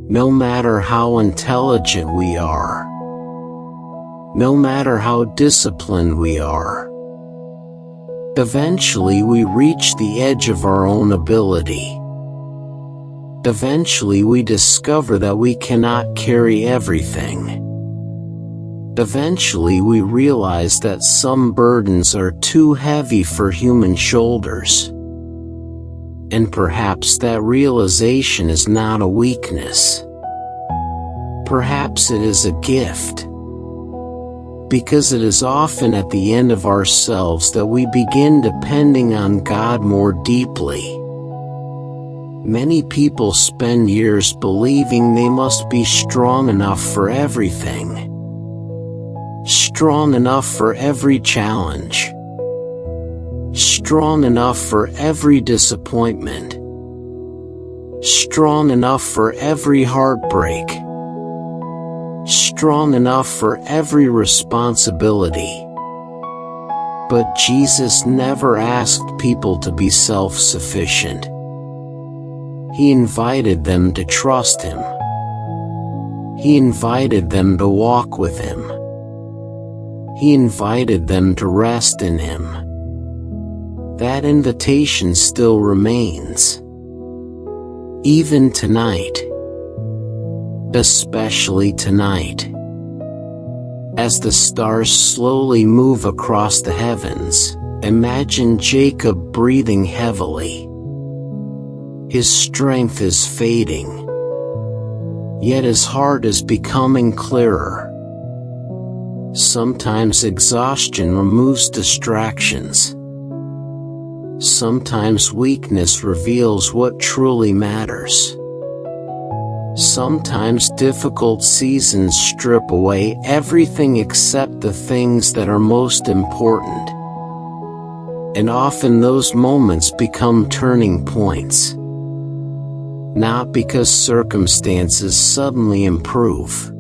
No matter how intelligent we are. No matter how disciplined we are. Eventually we reach the edge of our own ability. Eventually we discover that we cannot carry everything. Eventually we realize that some burdens are too heavy for human shoulders. And perhaps that realization is not a weakness. Perhaps it is a gift. Because it is often at the end of ourselves that we begin depending on God more deeply. Many people spend years believing they must be strong enough for everything. Strong enough for every challenge. Strong enough for every disappointment. Strong enough for every heartbreak. Strong enough for every responsibility. But Jesus never asked people to be self-sufficient. He invited them to trust Him. He invited them to walk with Him. He invited them to rest in Him. That invitation still remains. Even tonight. Especially tonight. As the stars slowly move across the heavens, imagine Jacob breathing heavily. His strength is fading. Yet his heart is becoming clearer. Sometimes exhaustion removes distractions. Sometimes weakness reveals what truly matters. Sometimes difficult seasons strip away everything except the things that are most important. And often those moments become turning points. Not because circumstances suddenly improve,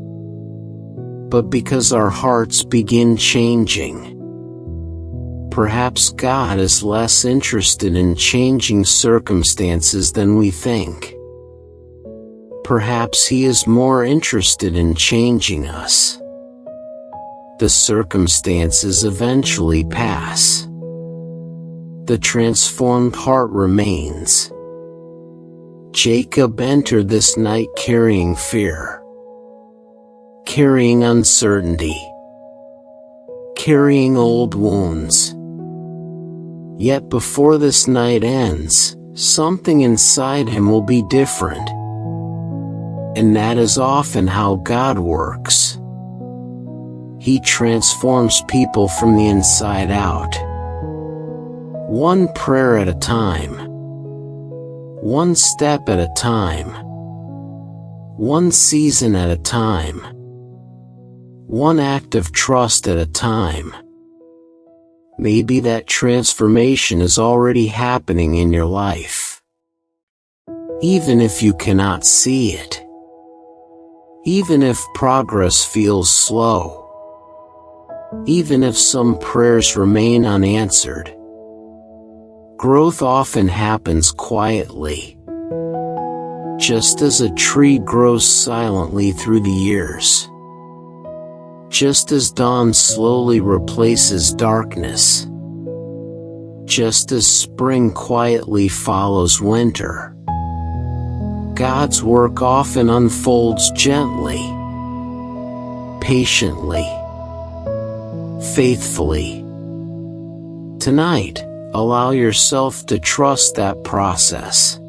but because our hearts begin changing. Perhaps God is less interested in changing circumstances than we think. Perhaps He is more interested in changing us. The circumstances eventually pass. The transformed heart remains. Jacob entered this night carrying fear. Carrying uncertainty. Carrying old wounds. Yet before this night ends, something inside him will be different. And that is often how God works. He transforms people from the inside out. One prayer at a time. One step at a time. One season at a time. One act of trust at a time. Maybe that transformation is already happening in your life. Even if you cannot see it. Even if progress feels slow. Even if some prayers remain unanswered. Growth often happens quietly. Just as a tree grows silently through the years. Just as dawn slowly replaces darkness. Just as spring quietly follows winter. God's work often unfolds gently, patiently, faithfully. Tonight, allow yourself to trust that process.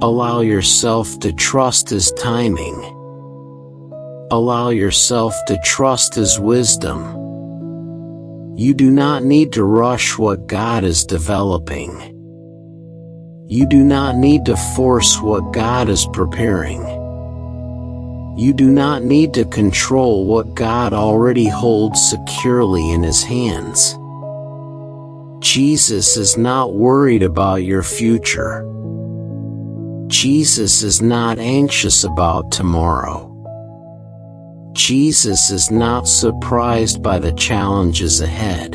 Allow yourself to trust His timing. Allow yourself to trust His wisdom. You do not need to rush what God is developing. You do not need to force what God is preparing. You do not need to control what God already holds securely in His hands. Jesus is not worried about your future. Jesus is not anxious about tomorrow. Jesus is not surprised by the challenges ahead.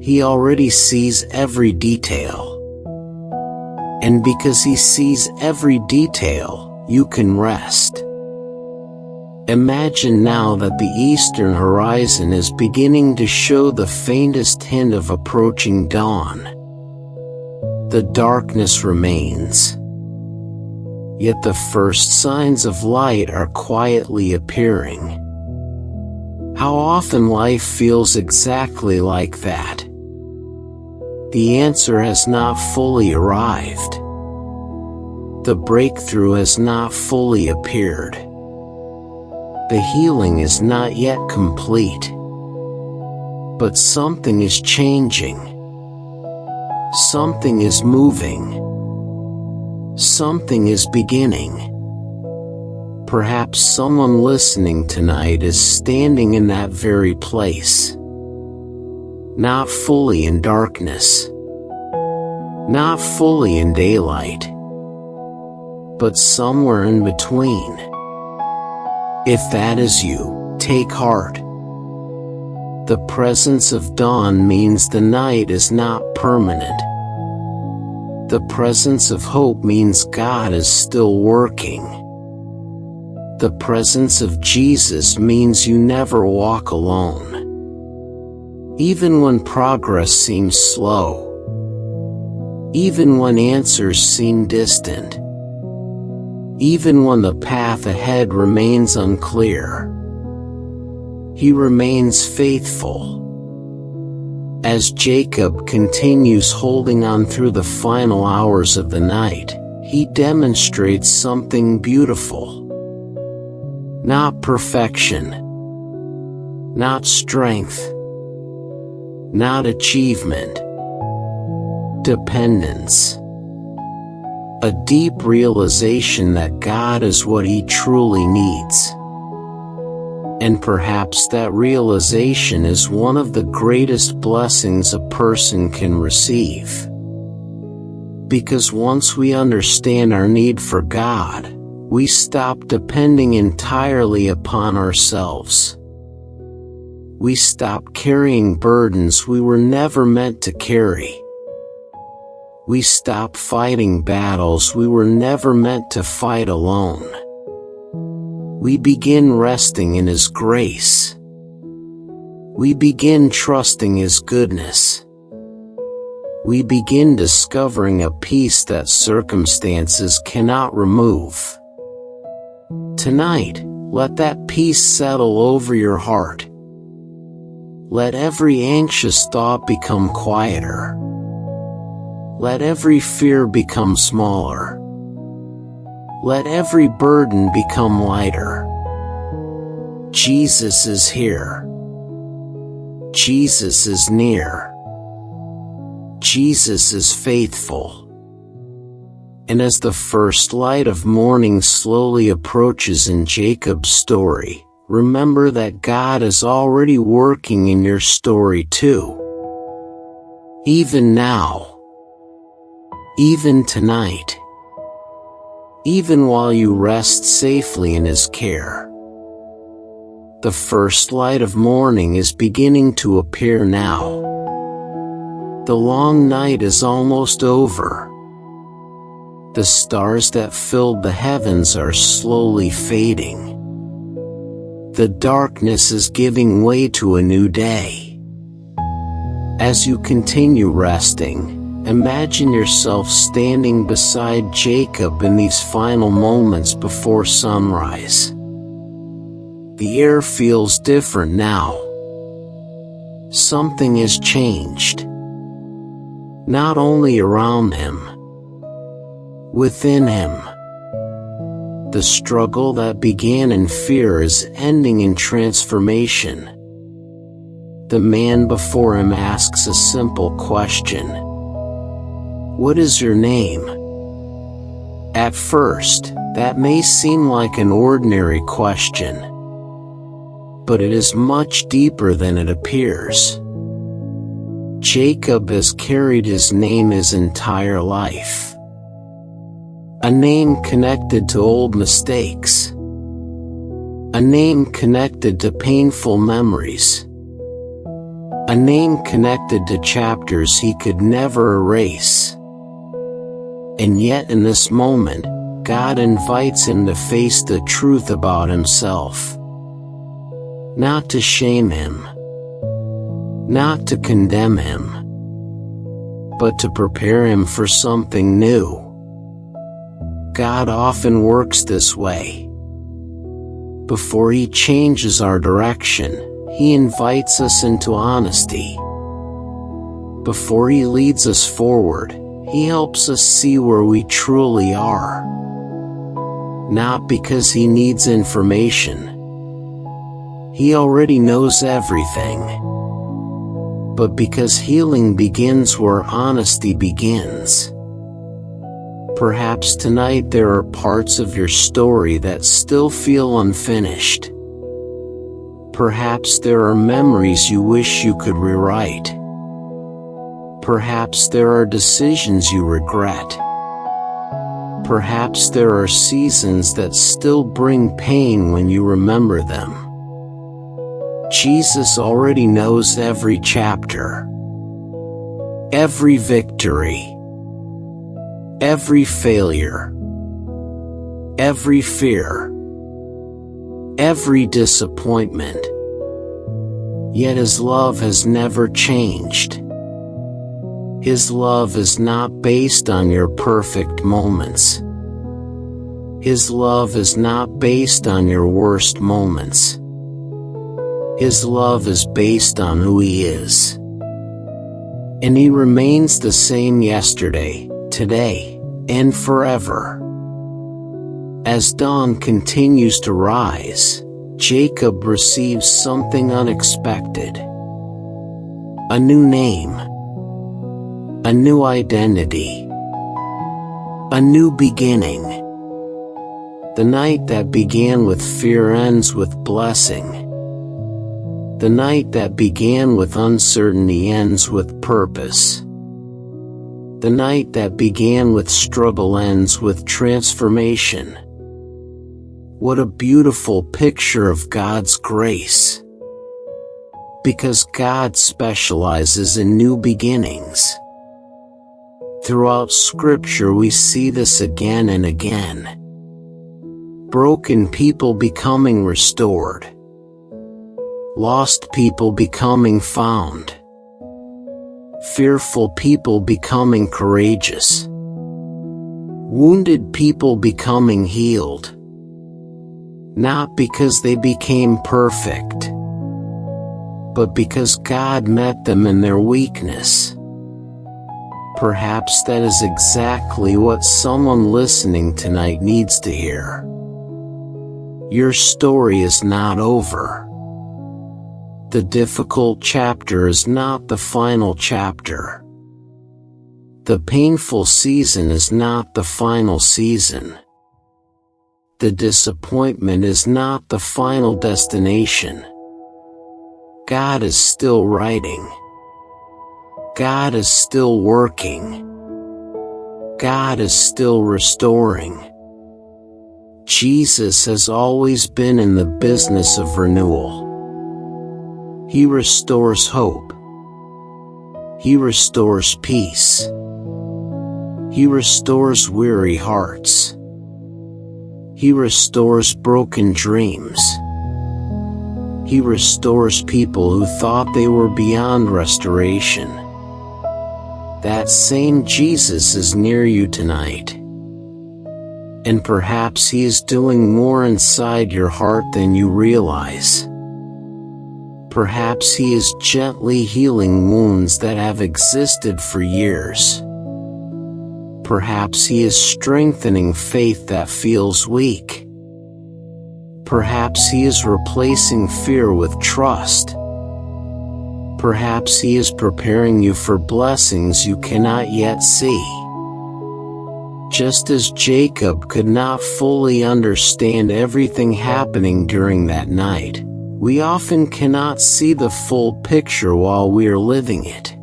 He already sees every detail. And because He sees every detail, you can rest. Imagine now that the eastern horizon is beginning to show the faintest hint of approaching dawn. The darkness remains. Yet the first signs of light are quietly appearing. How often life feels exactly like that? The answer has not fully arrived. The breakthrough has not fully appeared. The healing is not yet complete. But something is changing. Something is moving. Something is beginning. Perhaps someone listening tonight is standing in that very place. Not fully in darkness. Not fully in daylight. But somewhere in between. If that is you, take heart. The presence of dawn means the night is not permanent. The presence of hope means God is still working. The presence of Jesus means you never walk alone. Even when progress seems slow. Even when answers seem distant. Even when the path ahead remains unclear. He remains faithful. As Jacob continues holding on through the final hours of the night, he demonstrates something beautiful. Not perfection. Not strength. Not achievement. Dependence. A deep realization that God is what he truly needs. And perhaps that realization is one of the greatest blessings a person can receive. Because once we understand our need for God, we stop depending entirely upon ourselves. We stop carrying burdens we were never meant to carry. We stop fighting battles we were never meant to fight alone. We begin resting in His grace. We begin trusting His goodness. We begin discovering a peace that circumstances cannot remove. Tonight, let that peace settle over your heart. Let every anxious thought become quieter. Let every fear become smaller. Let every burden become lighter. Jesus is here. Jesus is near. Jesus is faithful. And as the first light of morning slowly approaches in Jacob's story, remember that God is already working in your story too. Even now. Even tonight. Even while you rest safely in His care. The first light of morning is beginning to appear now. The long night is almost over. The stars that filled the heavens are slowly fading. The darkness is giving way to a new day. As you continue resting, imagine yourself standing beside Jacob in these final moments before sunrise. The air feels different now. something has changed. Not only around him, within him. The struggle that began in fear is ending in transformation. The man before him asks a simple question. What is your name? At first, that may seem like an ordinary question, but it is much deeper than it appears. Jacob has carried his name his entire life. A name connected to old mistakes. A name connected to painful memories. A name connected to chapters he could never erase. And yet in this moment, God invites him to face the truth about himself. Not to shame him. Not to condemn him. But to prepare him for something new. God often works this way. Before he changes our direction, he invites us into honesty. Before he leads us forward, he helps us see where we truly are. Not because he needs information. He already knows everything. But because healing begins where honesty begins. Perhaps tonight there are parts of your story that still feel unfinished. Perhaps there are memories you wish you could rewrite. Perhaps there are decisions you regret. Perhaps there are seasons that still bring pain when you remember them. Jesus already knows every chapter, every victory, every failure, every fear, every disappointment. Yet his love has never changed. His love is not based on your perfect moments. His love is not based on your worst moments. His love is based on who he is. And he remains the same yesterday, today, and forever. As dawn continues to rise, Jacob receives something unexpected. A new name. A new identity. A new beginning. The night that began with fear ends with blessing. The night that began with uncertainty ends with purpose. The night that began with struggle ends with transformation. What a beautiful picture of God's grace. Because God specializes in new beginnings. Throughout Scripture we see this again and again. Broken people becoming restored. Lost people becoming found. Fearful people becoming courageous. Wounded people becoming healed. Not because they became perfect, but because God met them in their weakness. Perhaps that is exactly what someone listening tonight needs to hear. Your story is not over. The difficult chapter is not the final chapter. The painful season is not the final season. The disappointment is not the final destination. God is still writing. God is still working. God is still restoring. Jesus has always been in the business of renewal. He restores hope. He restores peace. He restores weary hearts. He restores broken dreams. He restores people who thought they were beyond restoration. That same Jesus is near you tonight. And perhaps he is doing more inside your heart than you realize. Perhaps he is gently healing wounds that have existed for years. Perhaps he is strengthening faith that feels weak. Perhaps he is replacing fear with trust. Perhaps he is preparing you for blessings you cannot yet see. Just as Jacob could not fully understand everything happening during that night, we often cannot see the full picture while we are living it.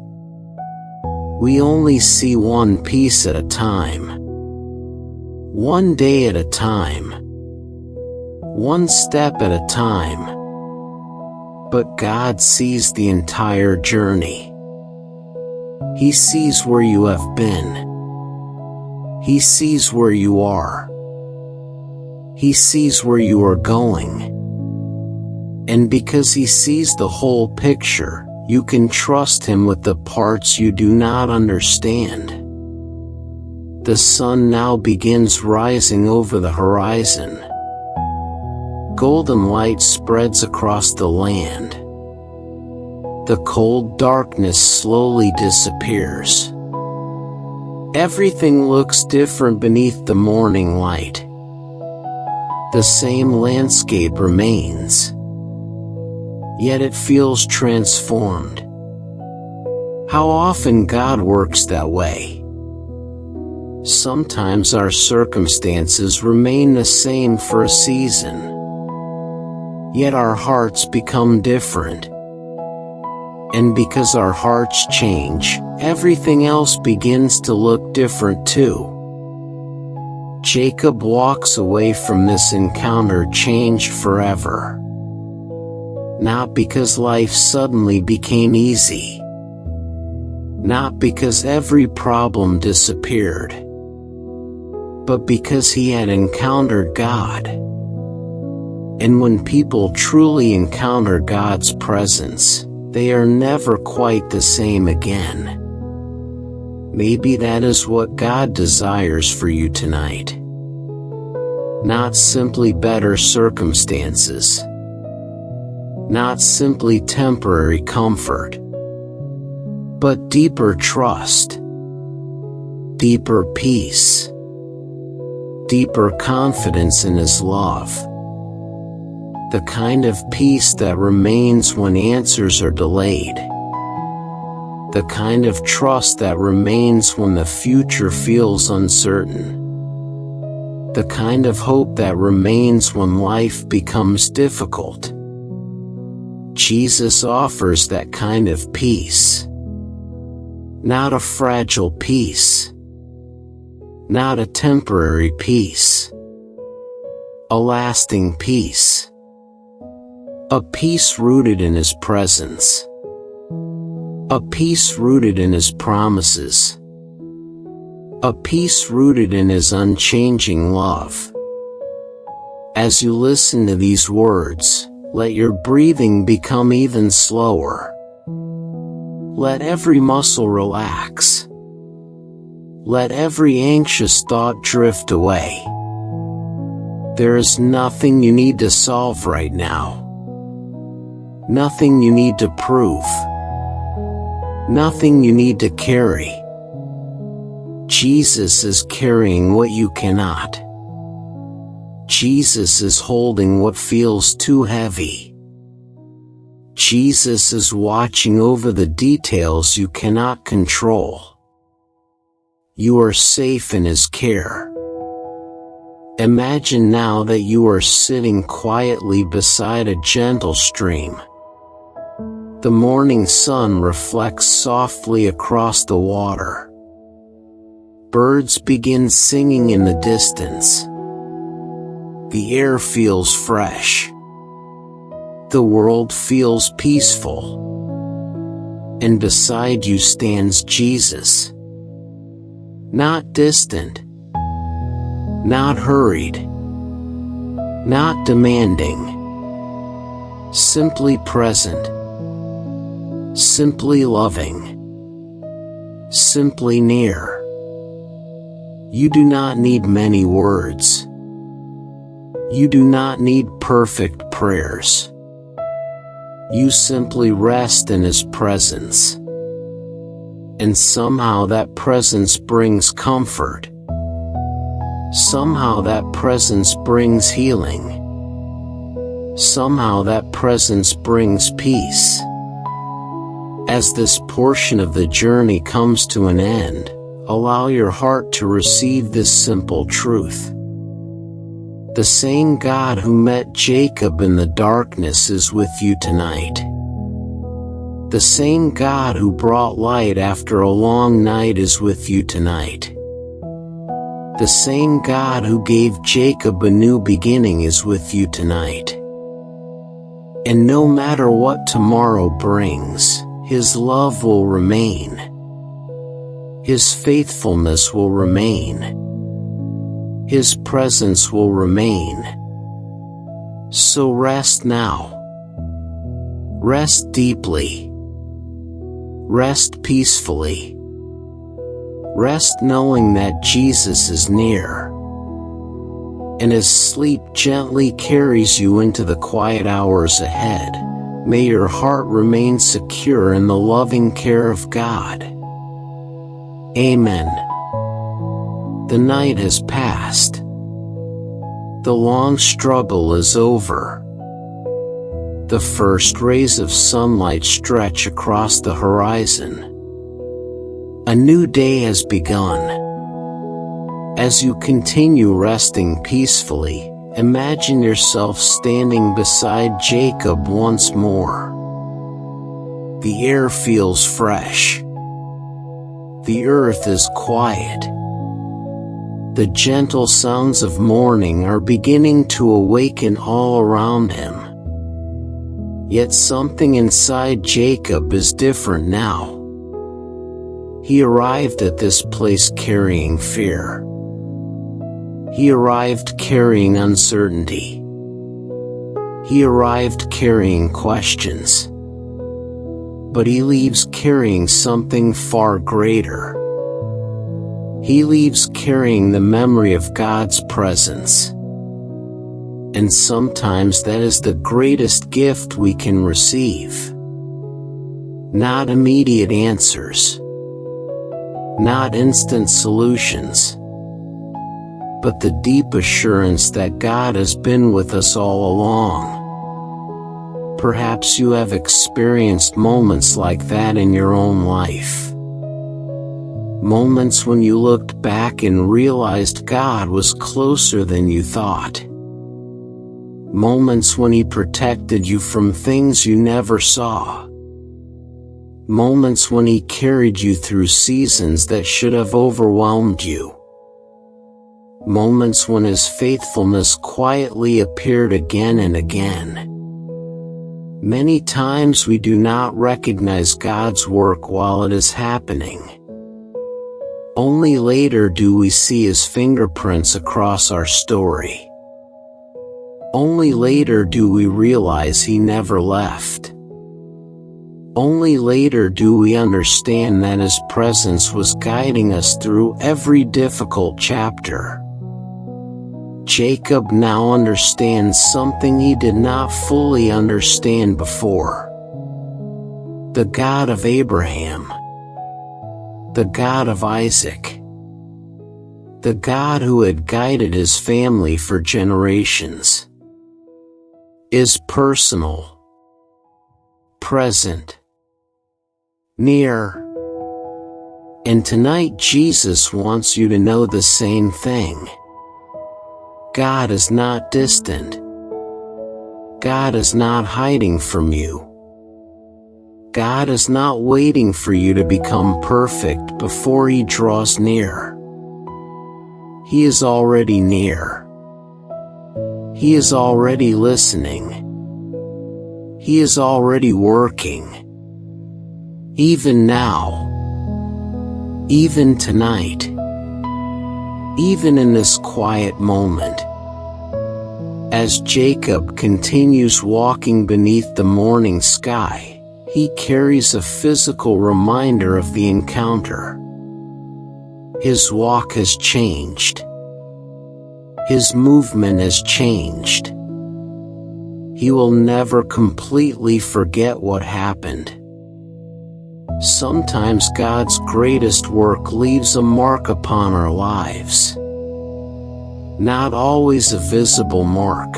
We only see one piece at a time. One day at a time. One step at a time. But God sees the entire journey. He sees where you have been. He sees where you are. He sees where you are going. And because he sees the whole picture, you can trust him with the parts you do not understand. The sun now begins rising over the horizon. Golden light spreads across the land. The cold darkness slowly disappears. Everything looks different beneath the morning light. The same landscape remains. Yet it feels transformed. How often God works that way. Sometimes our circumstances remain the same for a season. Yet our hearts become different. And because our hearts change, everything else begins to look different too. Jacob walks away from this encounter changed forever. Not because life suddenly became easy. Not because every problem disappeared. But because he had encountered God. And when people truly encounter God's presence, they are never quite the same again. Maybe that is what God desires for you tonight. Not simply better circumstances. Not simply temporary comfort. But deeper trust. Deeper peace. Deeper confidence in his love. The kind of peace that remains when answers are delayed. The kind of trust that remains when the future feels uncertain. The kind of hope that remains when life becomes difficult. Jesus offers that kind of peace. Not a fragile peace. Not a temporary peace. A lasting peace. A peace rooted in his presence. A peace rooted in his promises. A peace rooted in his unchanging love. As you listen to these words, let your breathing become even slower. Let every muscle relax. Let every anxious thought drift away. There is nothing you need to solve right now. Nothing you need to prove. Nothing you need to carry. Jesus is carrying what you cannot. Jesus is holding what feels too heavy. Jesus is watching over the details you cannot control. You are safe in his care. Imagine now that you are sitting quietly beside a gentle stream. The morning sun reflects softly across the water. Birds begin singing in the distance. The air feels fresh. The world feels peaceful. And beside you stands Jesus. Not distant. Not hurried. Not demanding. Simply present. Simply loving. Simply near. You do not need many words. You do not need perfect prayers. You simply rest in His presence. And somehow that presence brings comfort. Somehow that presence brings healing. Somehow that presence brings peace. As this portion of the journey comes to an end, allow your heart to receive this simple truth. The same God who met Jacob in the darkness is with you tonight. The same God who brought light after a long night is with you tonight. The same God who gave Jacob a new beginning is with you tonight. And no matter what tomorrow brings, His love will remain. His faithfulness will remain. His presence will remain. So rest now. Rest deeply. Rest peacefully. Rest knowing that Jesus is near. And as sleep gently carries you into the quiet hours ahead, may your heart remain secure in the loving care of God. Amen. The night has passed. The long struggle is over. The first rays of sunlight stretch across the horizon. A new day has begun. As you continue resting peacefully, imagine yourself standing beside Jacob once more. The air feels fresh. The earth is quiet. The gentle sounds of morning are beginning to awaken all around him. Yet something inside Jacob is different now. He arrived at this place carrying fear. He arrived carrying uncertainty. He arrived carrying questions. But he leaves carrying something far greater. He leaves carrying the memory of God's presence. And sometimes that is the greatest gift we can receive. Not immediate answers. Not instant solutions. But the deep assurance that God has been with us all along. Perhaps you have experienced moments like that in your own life. Moments when you looked back and realized God was closer than you thought. Moments when He protected you from things you never saw. Moments when He carried you through seasons that should have overwhelmed you. Moments when His faithfulness quietly appeared again and again. Many times we do not recognize God's work while it is happening. Only later do we see His fingerprints across our story. Only later do we realize He never left. Only later do we understand that His presence was guiding us through every difficult chapter. Jacob now understands something he did not fully understand before. The God of Abraham, the God of Isaac, the God who had guided his family for generations, is personal, present, near. And tonight Jesus wants you to know the same thing. God is not distant. God is not hiding from you. God is not waiting for you to become perfect before He draws near. He is already near. He is already listening. He is already working. Even now. Even tonight. Even in this quiet moment. As Jacob continues walking beneath the morning sky, he carries a physical reminder of the encounter. His walk has changed. His movement has changed. He will never completely forget what happened. Sometimes God's greatest work leaves a mark upon our lives. Not always a visible mark,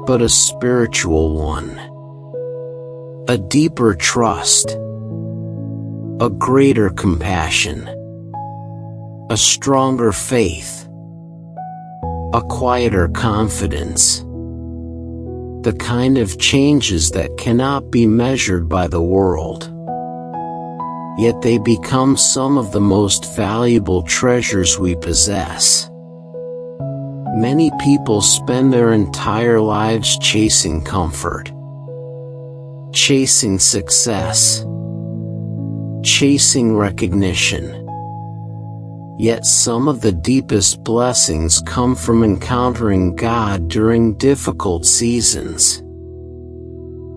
but a spiritual one. A deeper trust, a greater compassion, a stronger faith, a quieter confidence. The kind of changes that cannot be measured by the world. Yet they become some of the most valuable treasures we possess. Many people spend their entire lives chasing comfort, chasing success, chasing recognition. Yet some of the deepest blessings come from encountering God during difficult seasons.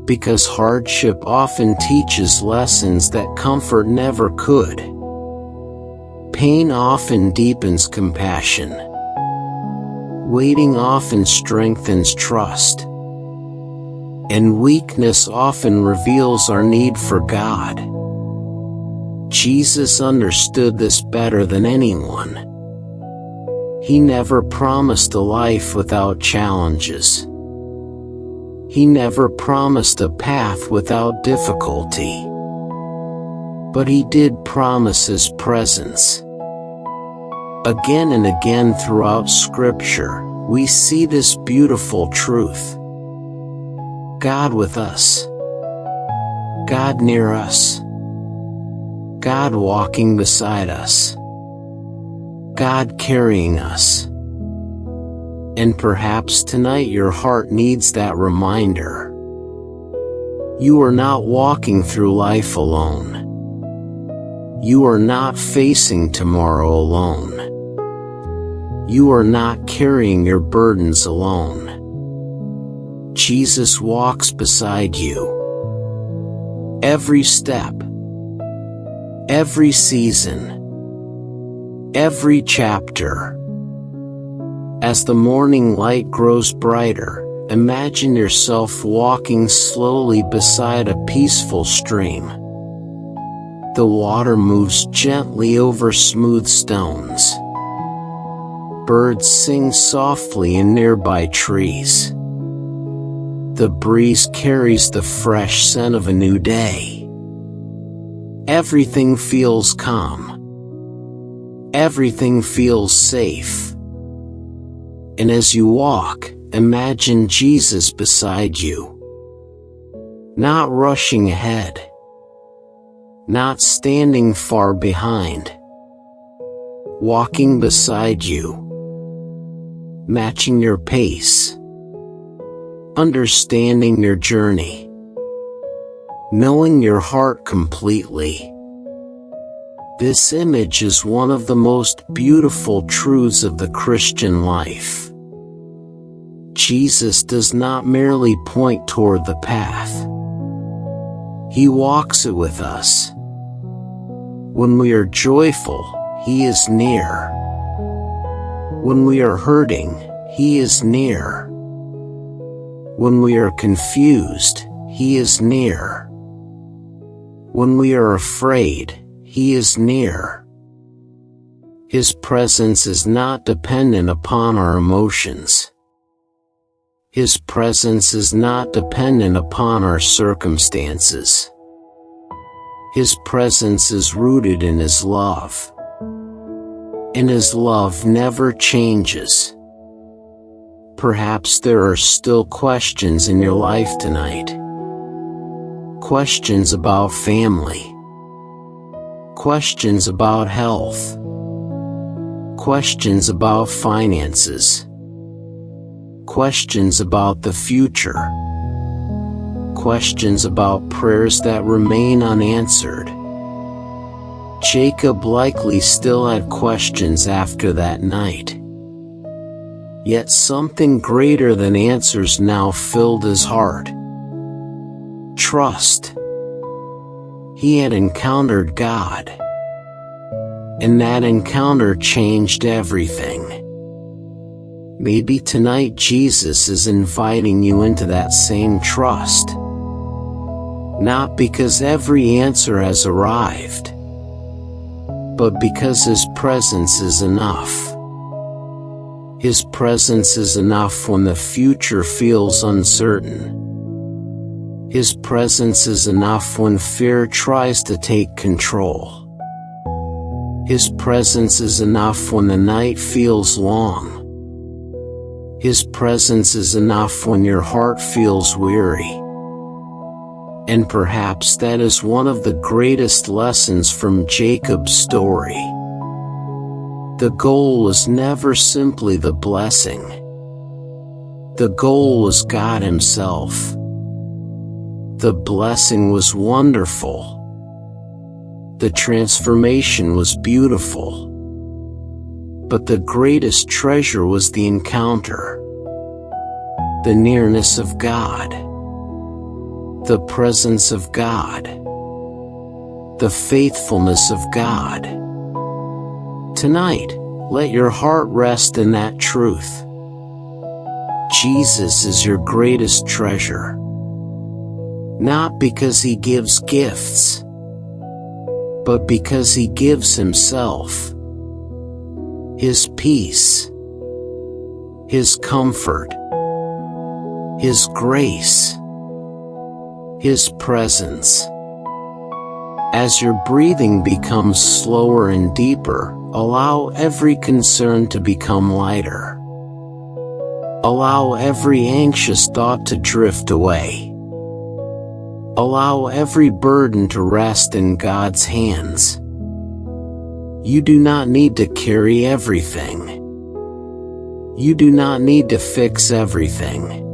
Because hardship often teaches lessons that comfort never could. Pain often deepens compassion. Waiting often strengthens trust. And weakness often reveals our need for God. Jesus understood this better than anyone. He never promised a life without challenges. He never promised a path without difficulty. But he did promise his presence. Again and again throughout Scripture, we see this beautiful truth. God with us. God near us. God walking beside us. God carrying us. And perhaps tonight your heart needs that reminder. You are not walking through life alone. You are not facing tomorrow alone. You are not carrying your burdens alone. Jesus walks beside you. Every step. Every season. Every chapter. As the morning light grows brighter, imagine yourself walking slowly beside a peaceful stream. The water moves gently over smooth stones. Birds sing softly in nearby trees. The breeze carries the fresh scent of a new day. Everything feels calm. Everything feels safe. And as you walk, imagine Jesus beside you. Not rushing ahead. Not standing far behind. Walking beside you. Matching your pace. Understanding your journey. Knowing your heart completely. This image is one of the most beautiful truths of the Christian life. Jesus does not merely point toward the path. He walks it with us. When we are joyful, He is near. When we are hurting, He is near. When we are confused, He is near. When we are afraid, He is near. His presence is not dependent upon our emotions. His presence is not dependent upon our circumstances. His presence is rooted in His love. And His love never changes. Perhaps there are still questions in your life tonight. Questions about family. Questions about health. Questions about finances. Questions about the future. Questions about prayers that remain unanswered. Jacob likely still had questions after that night. Yet something greater than answers now filled his heart. Trust. He had encountered God. And that encounter changed everything. Maybe tonight Jesus is inviting you into that same trust. Not because every answer has arrived, but because His presence is enough. His presence is enough when the future feels uncertain. His presence is enough when fear tries to take control. His presence is enough when the night feels long. His presence is enough when your heart feels weary. And perhaps that is one of the greatest lessons from Jacob's story. The goal was never simply the blessing. The goal was God Himself. The blessing was wonderful. The transformation was beautiful. But the greatest treasure was the encounter. The nearness of God. The presence of God. The faithfulness of God. Tonight, let your heart rest in that truth. Jesus is your greatest treasure. Not because He gives gifts, but because He gives Himself. His peace, His comfort, His grace, His presence. As your breathing becomes slower and deeper, allow every concern to become lighter. Allow every anxious thought to drift away. Allow every burden to rest in God's hands. You do not need to carry everything. You do not need to fix everything.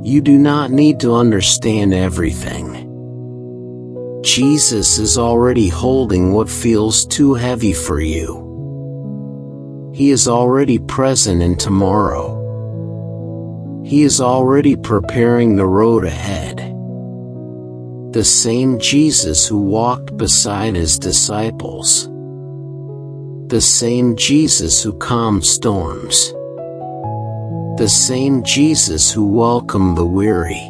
You do not need to understand everything. Jesus is already holding what feels too heavy for you. He is already present in tomorrow. He is already preparing the road ahead. The same Jesus who walked beside His disciples. The same Jesus who calmed storms. The same Jesus who welcomed the weary.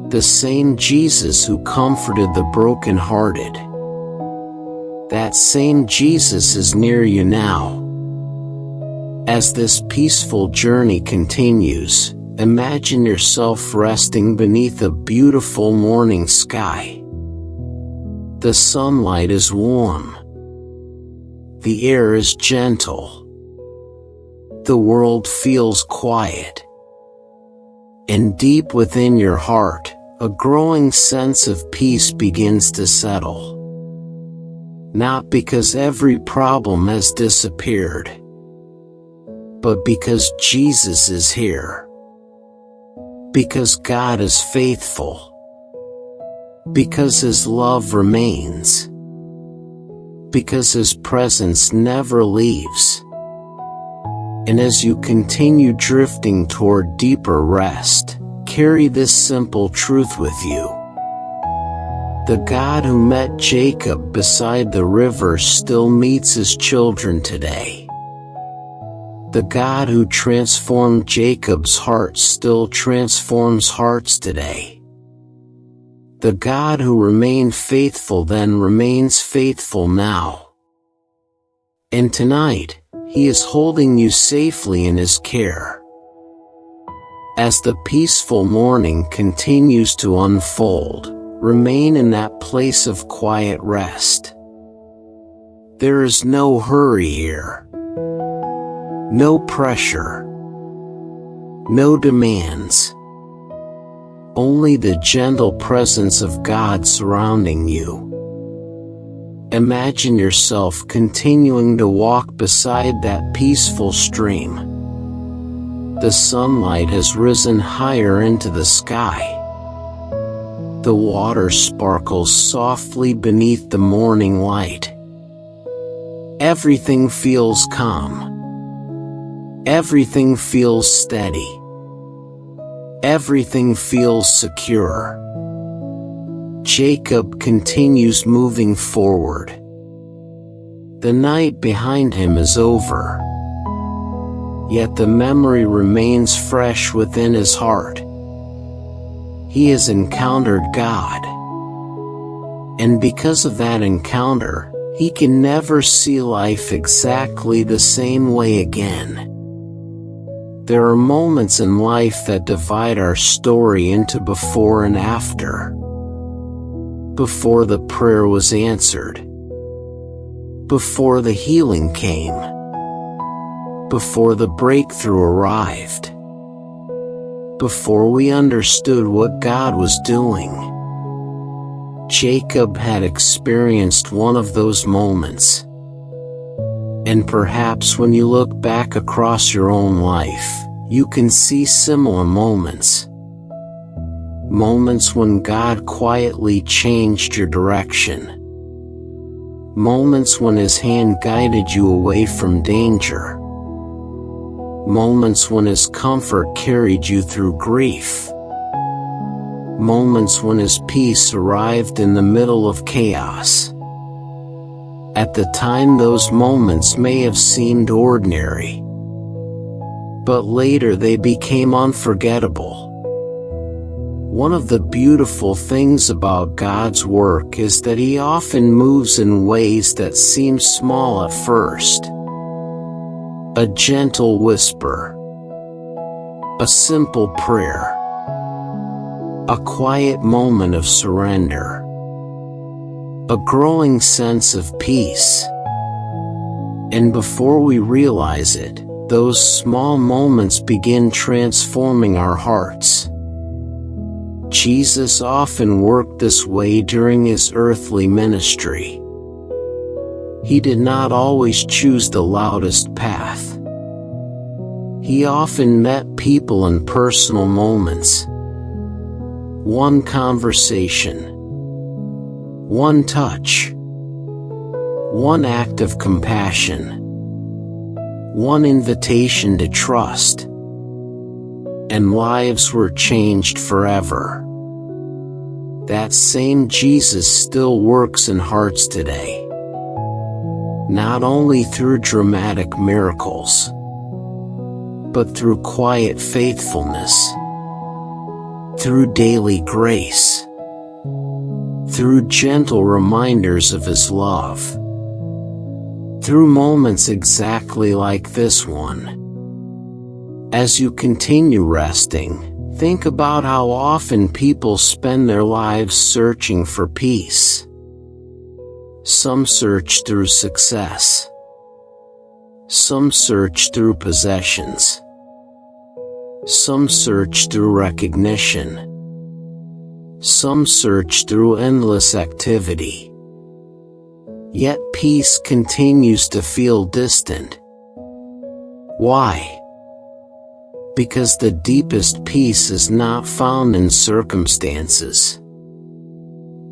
The same Jesus who comforted the brokenhearted. That same Jesus is near you now. As this peaceful journey continues, imagine yourself resting beneath a beautiful morning sky. The sunlight is warm. The air is gentle. The world feels quiet. And deep within your heart, a growing sense of peace begins to settle. Not because every problem has disappeared, but because Jesus is here. Because God is faithful. Because His love remains. Because His presence never leaves. And as you continue drifting toward deeper rest, carry this simple truth with you. The God who met Jacob beside the river still meets His children today. The God who transformed Jacob's heart still transforms hearts today. The God who remained faithful then remains faithful now. And tonight, He is holding you safely in His care. As the peaceful morning continues to unfold, remain in that place of quiet rest. There is no hurry here. No pressure. No demands. Only the gentle presence of God surrounding you. Imagine yourself continuing to walk beside that peaceful stream. The sunlight has risen higher into the sky. The water sparkles softly beneath the morning light. Everything feels calm. Everything feels steady. Everything feels secure. Jacob continues moving forward. The night behind him is over. yet the memory remains fresh within his heart. He has encountered God. And because of that encounter, he can never see life exactly the same way again. There are moments in life that divide our story into before and after. Before the prayer was answered. Before the healing came. Before the breakthrough arrived. Before we understood what God was doing. Jacob had experienced one of those moments. And perhaps when you look back across your own life, you can see similar moments. Moments when God quietly changed your direction. Moments when his hand guided you away from danger. Moments when his comfort carried you through grief. Moments when his peace arrived in the middle of chaos. At the time, those moments may have seemed ordinary, but later they became unforgettable. One of the beautiful things about God's work is that he often moves in ways that seem small at first. A gentle whisper. A simple prayer. A quiet moment of surrender. A growing sense of peace. And before we realize it, those small moments begin transforming our hearts. Jesus often worked this way during his earthly ministry. He did not always choose the loudest path. He often met people in personal moments. One conversation. One touch. One act of compassion. One invitation to trust. And lives were changed forever. That same Jesus still works in hearts today. Not only through dramatic miracles, but through quiet faithfulness, through daily grace, through gentle reminders of his love, through moments exactly like this one. As you continue resting, think about how often people spend their lives searching for peace. Some search through success. Some search through possessions. Some search through recognition. Some search through endless activity. Yet peace continues to feel distant. Why? Because the deepest peace is not found in circumstances.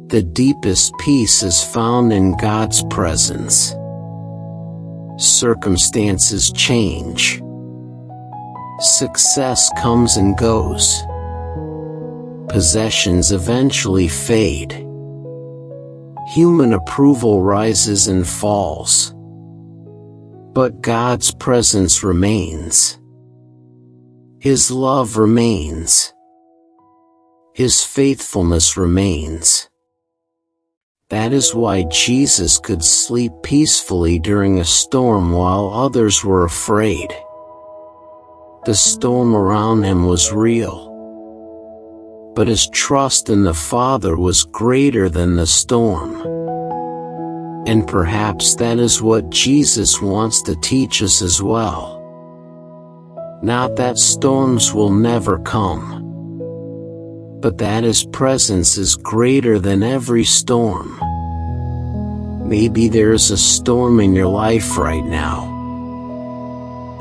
The deepest peace is found in God's presence. Circumstances change. Success comes and goes. Possessions eventually fade. Human approval rises and falls. But God's presence remains. His love remains. His faithfulness remains. That is why Jesus could sleep peacefully during a storm while others were afraid. The storm around him was real. But his trust in the Father was greater than the storm. And perhaps that is what Jesus wants to teach us as well. Not that storms will never come, but that his presence is greater than every storm. Maybe there's a storm in your life right now.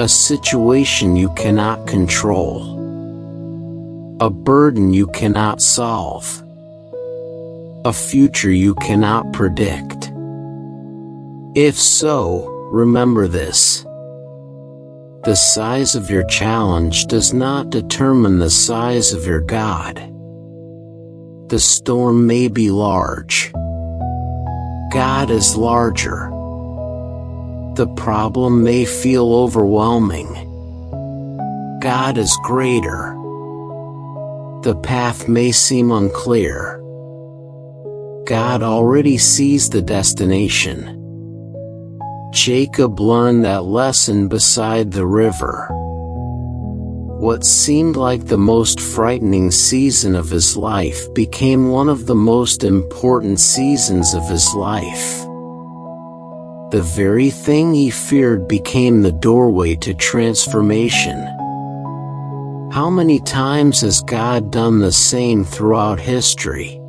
A situation you cannot control. A burden you cannot solve. A future you cannot predict. If so, remember this. The size of your challenge does not determine the size of your God. The storm may be large. God is larger. The problem may feel overwhelming. God is greater. The path may seem unclear. God already sees the destination. Jacob learned that lesson beside the river. What seemed like the most frightening season of his life became one of the most important seasons of his life. The very thing he feared became the doorway to transformation. How many times has God done the same throughout history?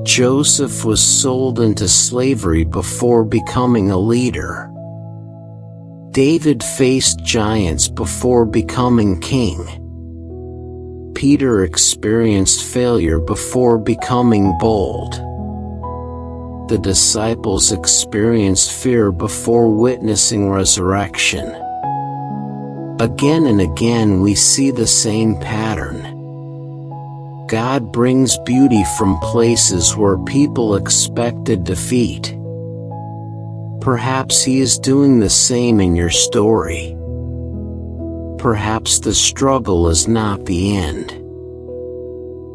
Joseph was sold into slavery before becoming a leader. David faced giants before becoming king. Peter experienced failure before becoming bold. The disciples experienced fear before witnessing resurrection. Again and again we see the same pattern. God brings beauty from places where people expected defeat. Perhaps He is doing the same in your story. Perhaps the struggle is not the end.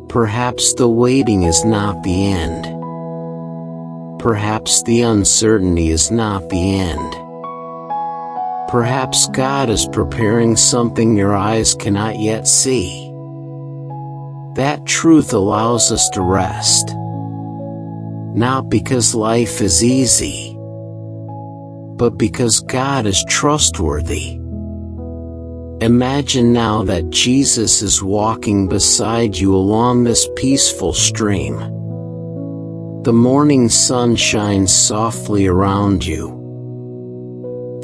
Perhaps the waiting is not the end. Perhaps the uncertainty is not the end. Perhaps God is preparing something your eyes cannot yet see. That truth allows us to rest. Not because life is easy, but because God is trustworthy. Imagine now that Jesus is walking beside you along this peaceful stream. The morning sun shines softly around you.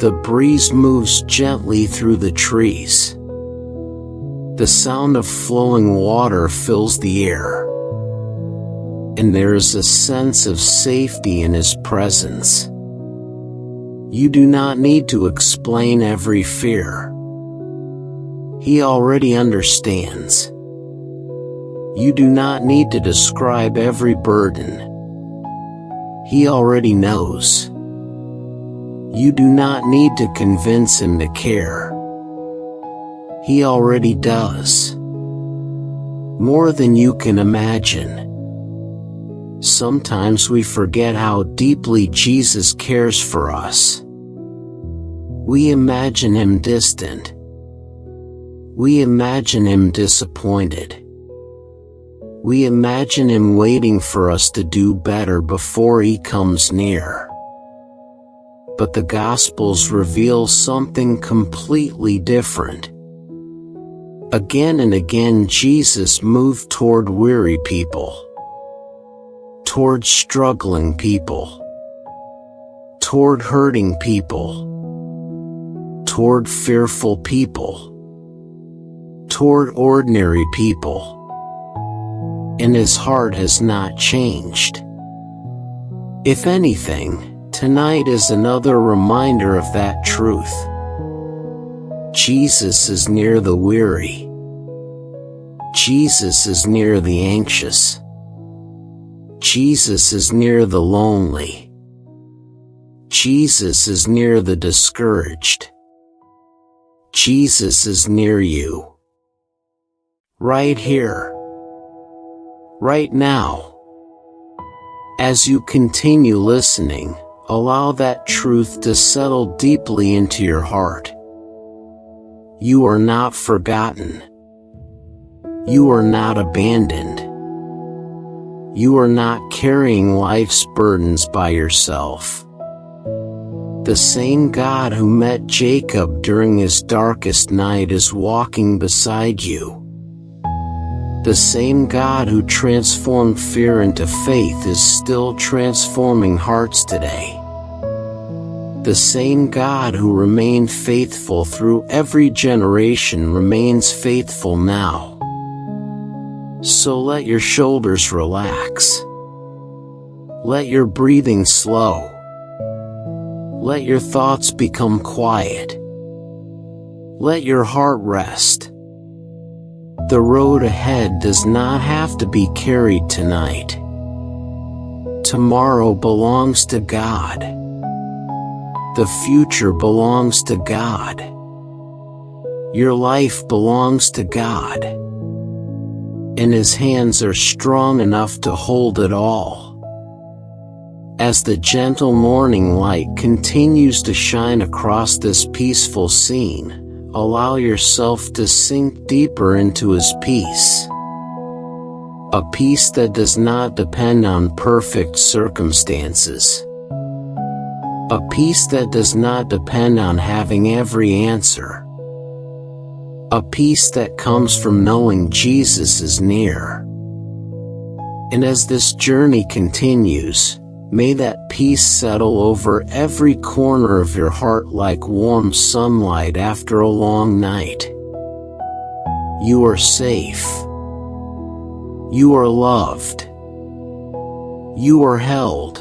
The breeze moves gently through the trees. The sound of flowing water fills the air. And there is a sense of safety in His presence. You do not need to explain every fear. He already understands. You do not need to describe every burden. He already knows. You do not need to convince Him to care. He already does. More than you can imagine. Sometimes we forget how deeply Jesus cares for us. We imagine Him distant. We imagine Him disappointed. We imagine Him waiting for us to do better before He comes near. But the Gospels reveal something completely different. Again and again Jesus moved toward weary people, toward struggling people, toward hurting people, toward fearful people, toward ordinary people. And His heart has not changed. If anything, tonight is another reminder of that truth. Jesus is near the weary. Jesus is near the anxious. Jesus is near the lonely. Jesus is near the discouraged. Jesus is near you. Right here. Right now. As you continue listening, allow that truth to settle deeply into your heart. You are not forgotten. You are not abandoned. You are not carrying life's burdens by yourself. The same God who met Jacob during his darkest night is walking beside you. The same God who transformed fear into faith is still transforming hearts today. The same God who remained faithful through every generation remains faithful now. So let your shoulders relax. Let your breathing slow. Let your thoughts become quiet. Let your heart rest. The road ahead does not have to be carried tonight. Tomorrow belongs to God. The future belongs to God. Your life belongs to God, and His hands are strong enough to hold it all. As the gentle morning light continues to shine across this peaceful scene, allow yourself to sink deeper into His peace. A peace that does not depend on perfect circumstances. A peace that does not depend on having every answer. A peace that comes from knowing Jesus is near. And as this journey continues, may that peace settle over every corner of your heart like warm sunlight after a long night. You are safe. You are loved. You are held.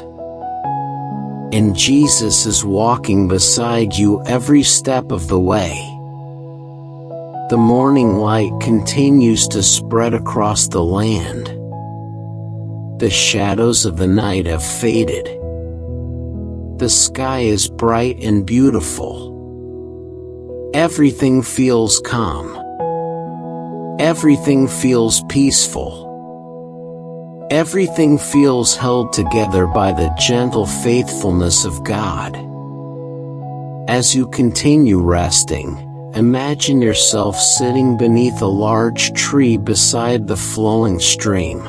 And Jesus is walking beside you every step of the way. The morning light continues to spread across the land. The shadows of the night have faded. The sky is bright and beautiful. Everything feels calm. Everything feels peaceful. Everything feels held together by the gentle faithfulness of God. As you continue resting, imagine yourself sitting beneath a large tree beside the flowing stream.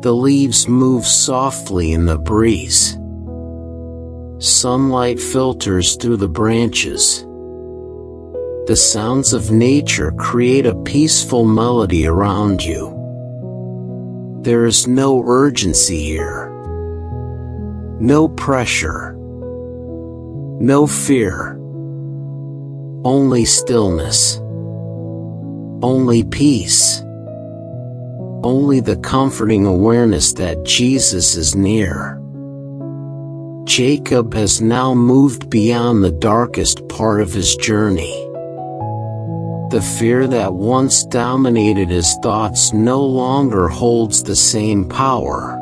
The leaves move softly in the breeze. Sunlight filters through the branches. The sounds of nature create a peaceful melody around you. There is no urgency here. No pressure. No fear. Only stillness. Only peace. Only the comforting awareness that Jesus is near. Jacob has now moved beyond the darkest part of his journey. The fear that once dominated his thoughts no longer holds the same power.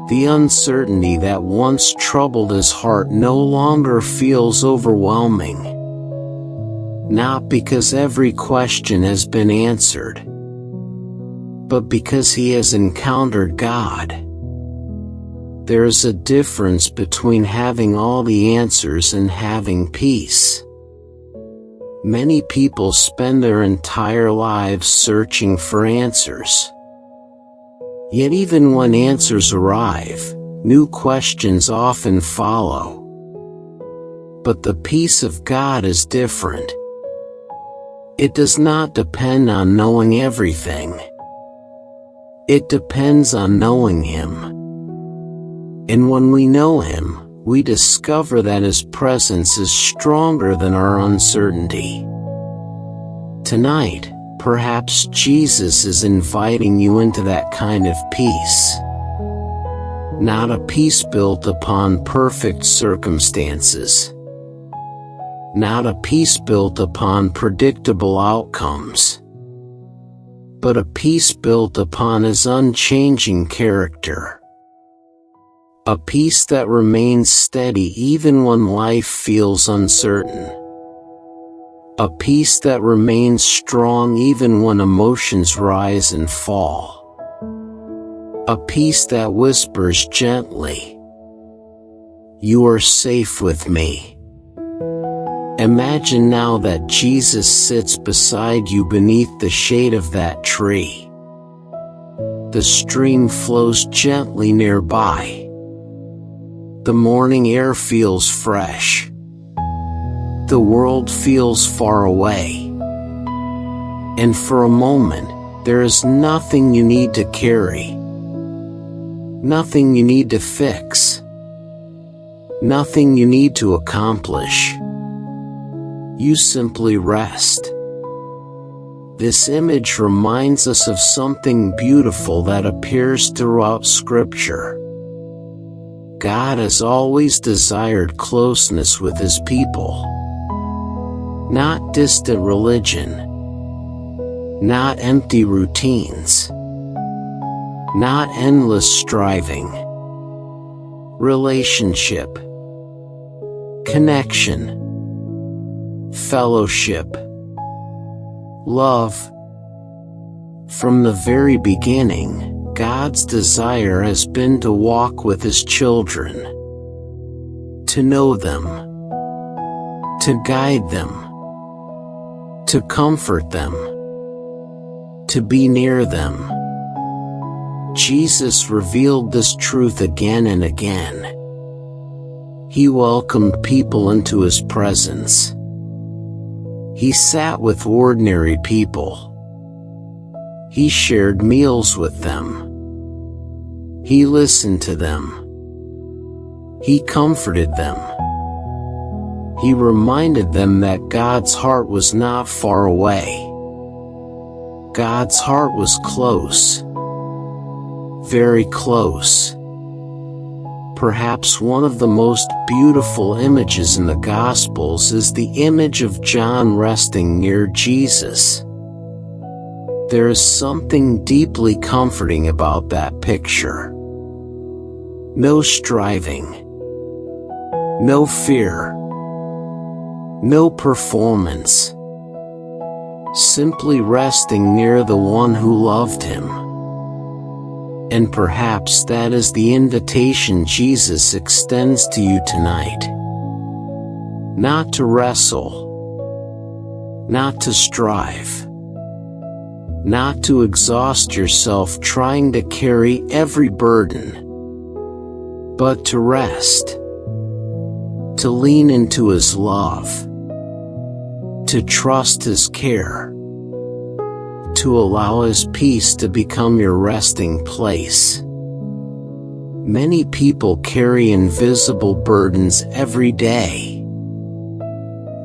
The uncertainty that once troubled his heart no longer feels overwhelming. Not because every question has been answered, but because he has encountered God. There is a difference between having all the answers and having peace. Many people spend their entire lives searching for answers. Yet even when answers arrive, new questions often follow. But the peace of God is different. It does not depend on knowing everything. It depends on knowing Him. And when we know Him, we discover that His presence is stronger than our uncertainty. Tonight, perhaps Jesus is inviting you into that kind of peace. Not a peace built upon perfect circumstances. Not a peace built upon predictable outcomes. But a peace built upon His unchanging character. A peace that remains steady even when life feels uncertain. A peace that remains strong even when emotions rise and fall. A peace that whispers gently, "You are safe with me." Imagine now that Jesus sits beside you beneath the shade of that tree. The stream flows gently nearby. The morning air feels fresh. The world feels far away. And for a moment, there is nothing you need to carry. Nothing you need to fix. Nothing you need to accomplish. You simply rest. This image reminds us of something beautiful that appears throughout Scripture. God has always desired closeness with His people. Not distant religion. Not empty routines. Not endless striving. Relationship. Connection. fellowship, love. From the very beginning, God's desire has been to walk with His children, to know them, to guide them, to comfort them, to be near them. Jesus revealed this truth again and again. He welcomed people into His presence. He sat with ordinary people. He shared meals with them. He listened to them. He comforted them. He reminded them that God's heart was not far away. God's heart was close. Very close. Perhaps one of the most beautiful images in the Gospels is the image of John resting near Jesus. There is something deeply comforting about that picture. No striving, no fear, no performance. Simply resting near the one who loved him. And perhaps that is the invitation Jesus extends to you tonight. Not to wrestle, not to strive, not to exhaust yourself trying to carry every burden, but to rest, to lean into His love, to trust His care, to allow His peace to become your resting place. Many people carry invisible burdens every day.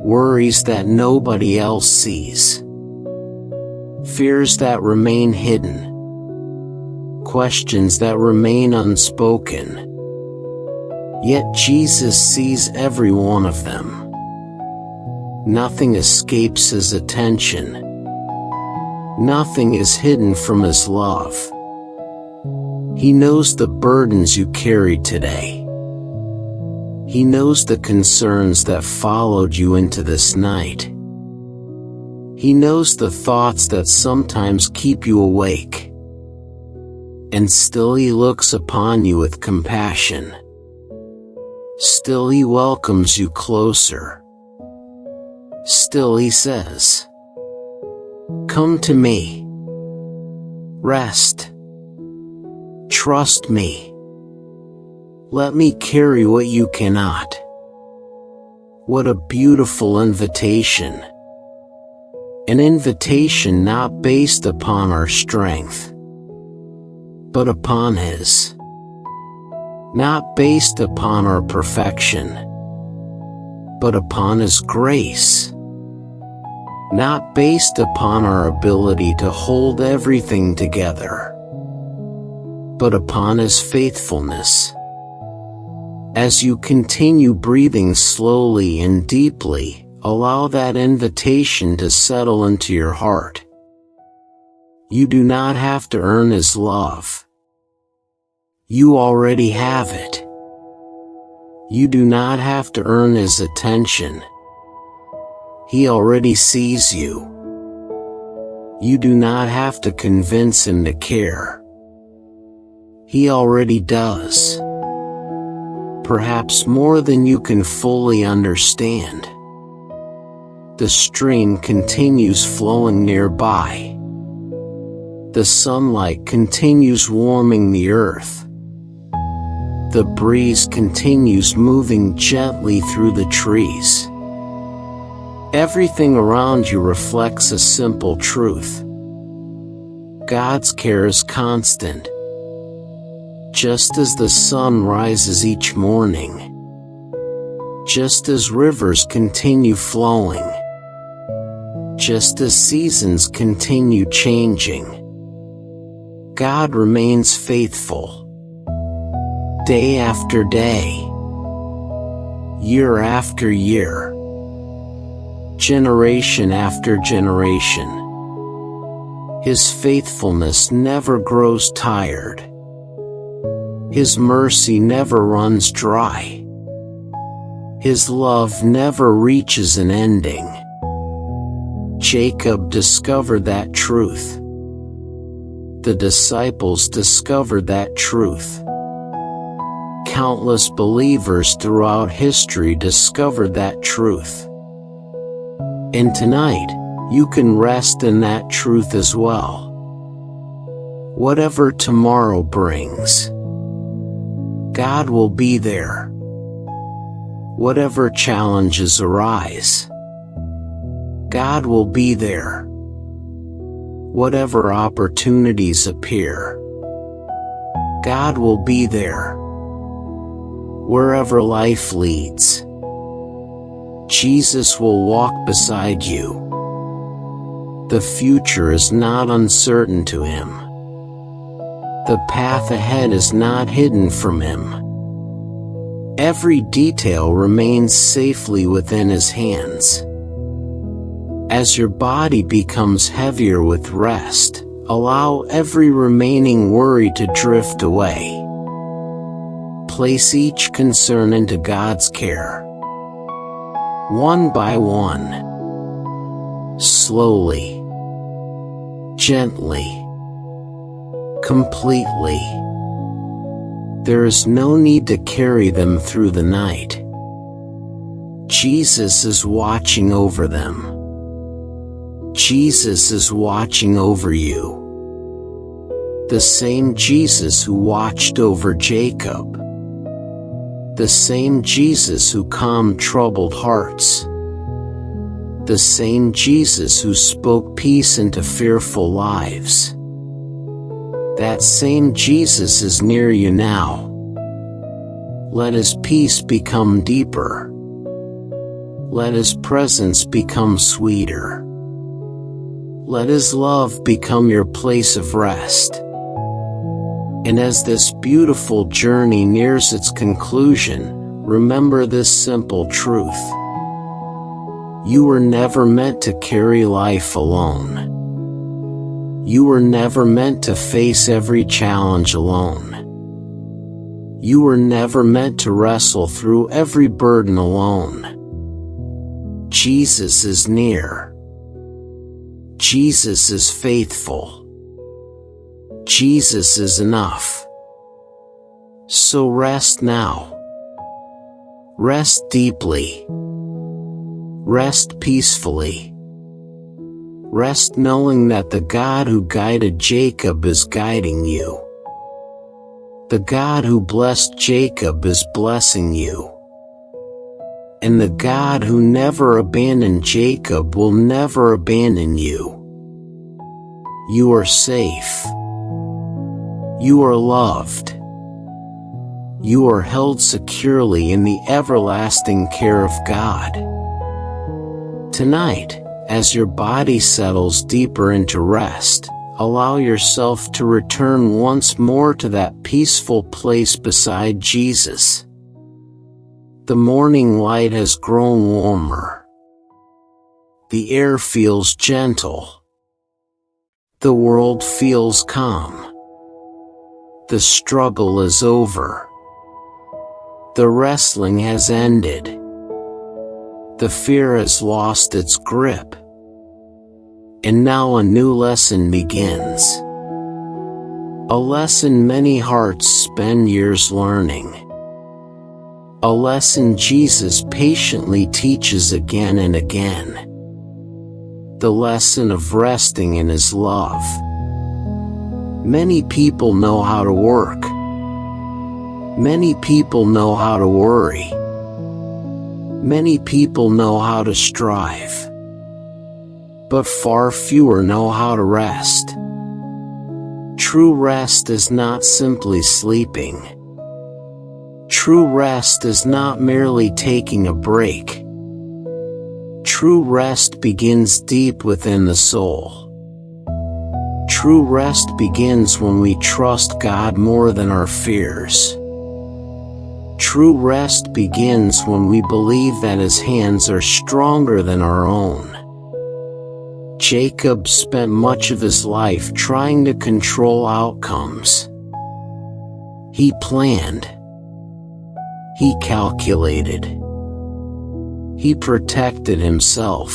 Worries that nobody else sees. Fears that remain hidden. Questions that remain unspoken. Yet Jesus sees every one of them. Nothing escapes His attention. Nothing is hidden from His love. He knows the burdens you carry today. He knows the concerns that followed you into this night. He knows the thoughts that sometimes keep you awake. And still He looks upon you with compassion. Still He welcomes you closer. Still He says, "Come to me. Rest. Trust me. Let me carry what you cannot." What a beautiful invitation. An invitation not based upon our strength, but upon His. Not based upon our perfection, but upon His grace. Not based upon our ability to hold everything together, but upon His faithfulness. As you continue breathing slowly and deeply, allow that invitation to settle into your heart. You do not have to earn His love. You already have it. You do not have to earn His attention. He already sees you. You do not have to convince Him to care. He already does. Perhaps more than you can fully understand. The stream continues flowing nearby. The sunlight continues warming the earth. The breeze continues moving gently through the trees. Everything around you reflects a simple truth. God's care is constant. Just as the sun rises each morning. Just as rivers continue flowing. Just as seasons continue changing. God remains faithful. Day after day. Year after year. Generation after generation. His faithfulness never grows tired. His mercy never runs dry. His love never reaches an ending. Jacob discovered that truth. The disciples discovered that truth. Countless believers throughout history discovered that truth. And tonight, you can rest in that truth as well. Whatever tomorrow brings, God will be there. Whatever challenges arise, God will be there. Whatever opportunities appear, God will be there. Wherever life leads, Jesus will walk beside you. The future is not uncertain to Him. The path ahead is not hidden from Him. Every detail remains safely within His hands. As your body becomes heavier with rest, allow every remaining worry to drift away. Place each concern into God's care. One by one. Slowly. Gently. Completely. There is no need to carry them through the night. Jesus is watching over them. Jesus is watching over you. The same Jesus who watched over Jacob. The same Jesus who calmed troubled hearts. The same Jesus who spoke peace into fearful lives. That same Jesus is near you now. Let His peace become deeper. Let His presence become sweeter. Let His love become your place of rest. And as this beautiful journey nears its conclusion, remember this simple truth. You were never meant to carry life alone. You were never meant to face every challenge alone. You were never meant to wrestle through every burden alone. Jesus is near. Jesus is faithful. Jesus is enough. So rest now. Rest deeply. Rest peacefully. Rest knowing that the God who guided Jacob is guiding you. The God who blessed Jacob is blessing you. And the God who never abandoned Jacob will never abandon you. You are safe. You are loved. You are held securely in the everlasting care of God. Tonight, as your body settles deeper into rest, allow yourself to return once more to that peaceful place beside Jesus. The morning light has grown warmer. The air feels gentle. The world feels calm. The struggle is over. The wrestling has ended. The fear has lost its grip. And now a new lesson begins. A lesson many hearts spend years learning. A lesson Jesus patiently teaches again and again. The lesson of resting in His love. Many people know how to work. Many people know how to worry. Many people know how to strive. But far fewer know how to rest. True rest is not simply sleeping. True rest is not merely taking a break. True rest begins deep within the soul. True rest begins when we trust God more than our fears. True rest begins when we believe that His hands are stronger than our own. Jacob spent much of his life trying to control outcomes. He planned. He calculated. He protected himself.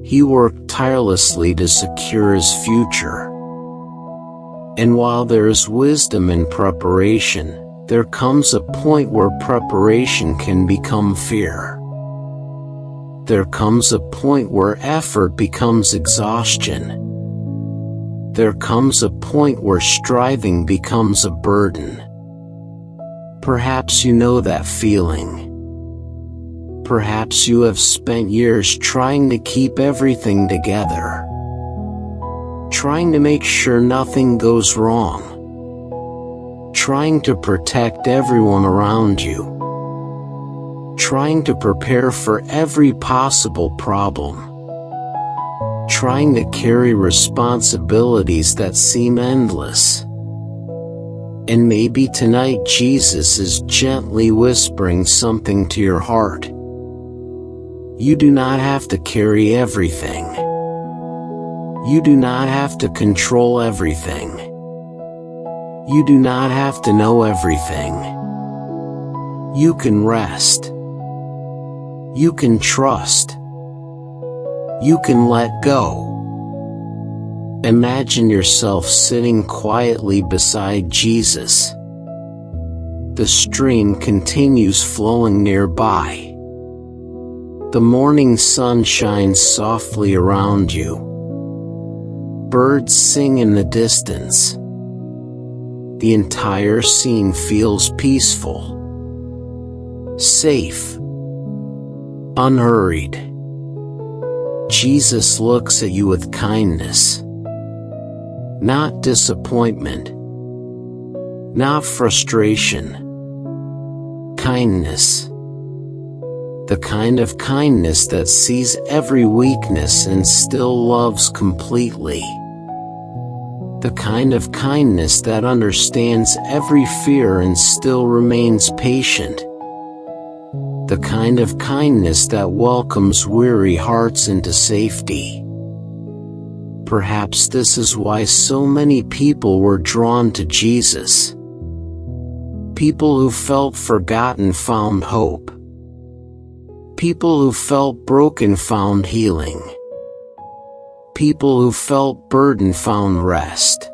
He worked tirelessly to secure his future. And while there is wisdom in preparation, there comes a point where preparation can become fear. There comes a point where effort becomes exhaustion. There comes a point where striving becomes a burden. Perhaps you know that feeling. Perhaps you have spent years trying to keep everything together. Trying to make sure nothing goes wrong. Trying to protect everyone around you. Trying to prepare for every possible problem. Trying to carry responsibilities that seem endless. And maybe tonight Jesus is gently whispering something to your heart. You do not have to carry everything. You do not have to control everything. You do not have to know everything. You can rest. You can trust. You can let go. Imagine yourself sitting quietly beside Jesus. The stream continues flowing nearby. The morning sun shines softly around you. Birds sing in the distance. The entire scene feels peaceful, safe, unhurried. Jesus looks at you with kindness. Not disappointment. Not frustration. Kindness. The kind of kindness that sees every weakness and still loves completely. The kind of kindness that understands every fear and still remains patient. The kind of kindness that welcomes weary hearts into safety. Perhaps this is why so many people were drawn to Jesus. People who felt forgotten found hope. People who felt broken found healing. People who felt burdened found rest.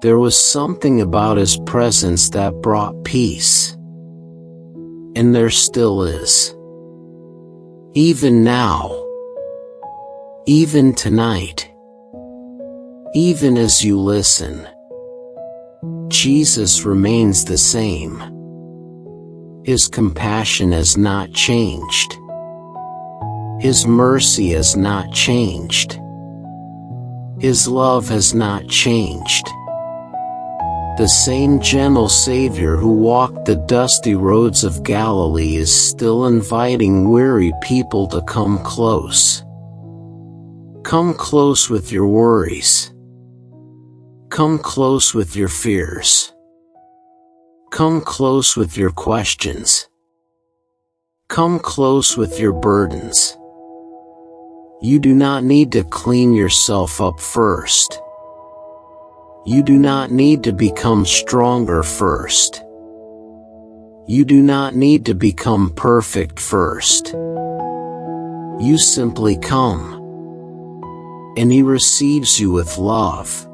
There was something about his presence that brought peace. And there still is. Even now. Even tonight. Even as you listen. Jesus remains the same. His compassion has not changed. His mercy has not changed. His love has not changed. The same gentle Savior who walked the dusty roads of Galilee is still inviting weary people to come close. Come close with your worries. Come close with your fears. Come close with your questions. Come close with your burdens. You do not need to clean yourself up first. You do not need to become stronger first. You do not need to become perfect first. You simply come. And he receives you with love.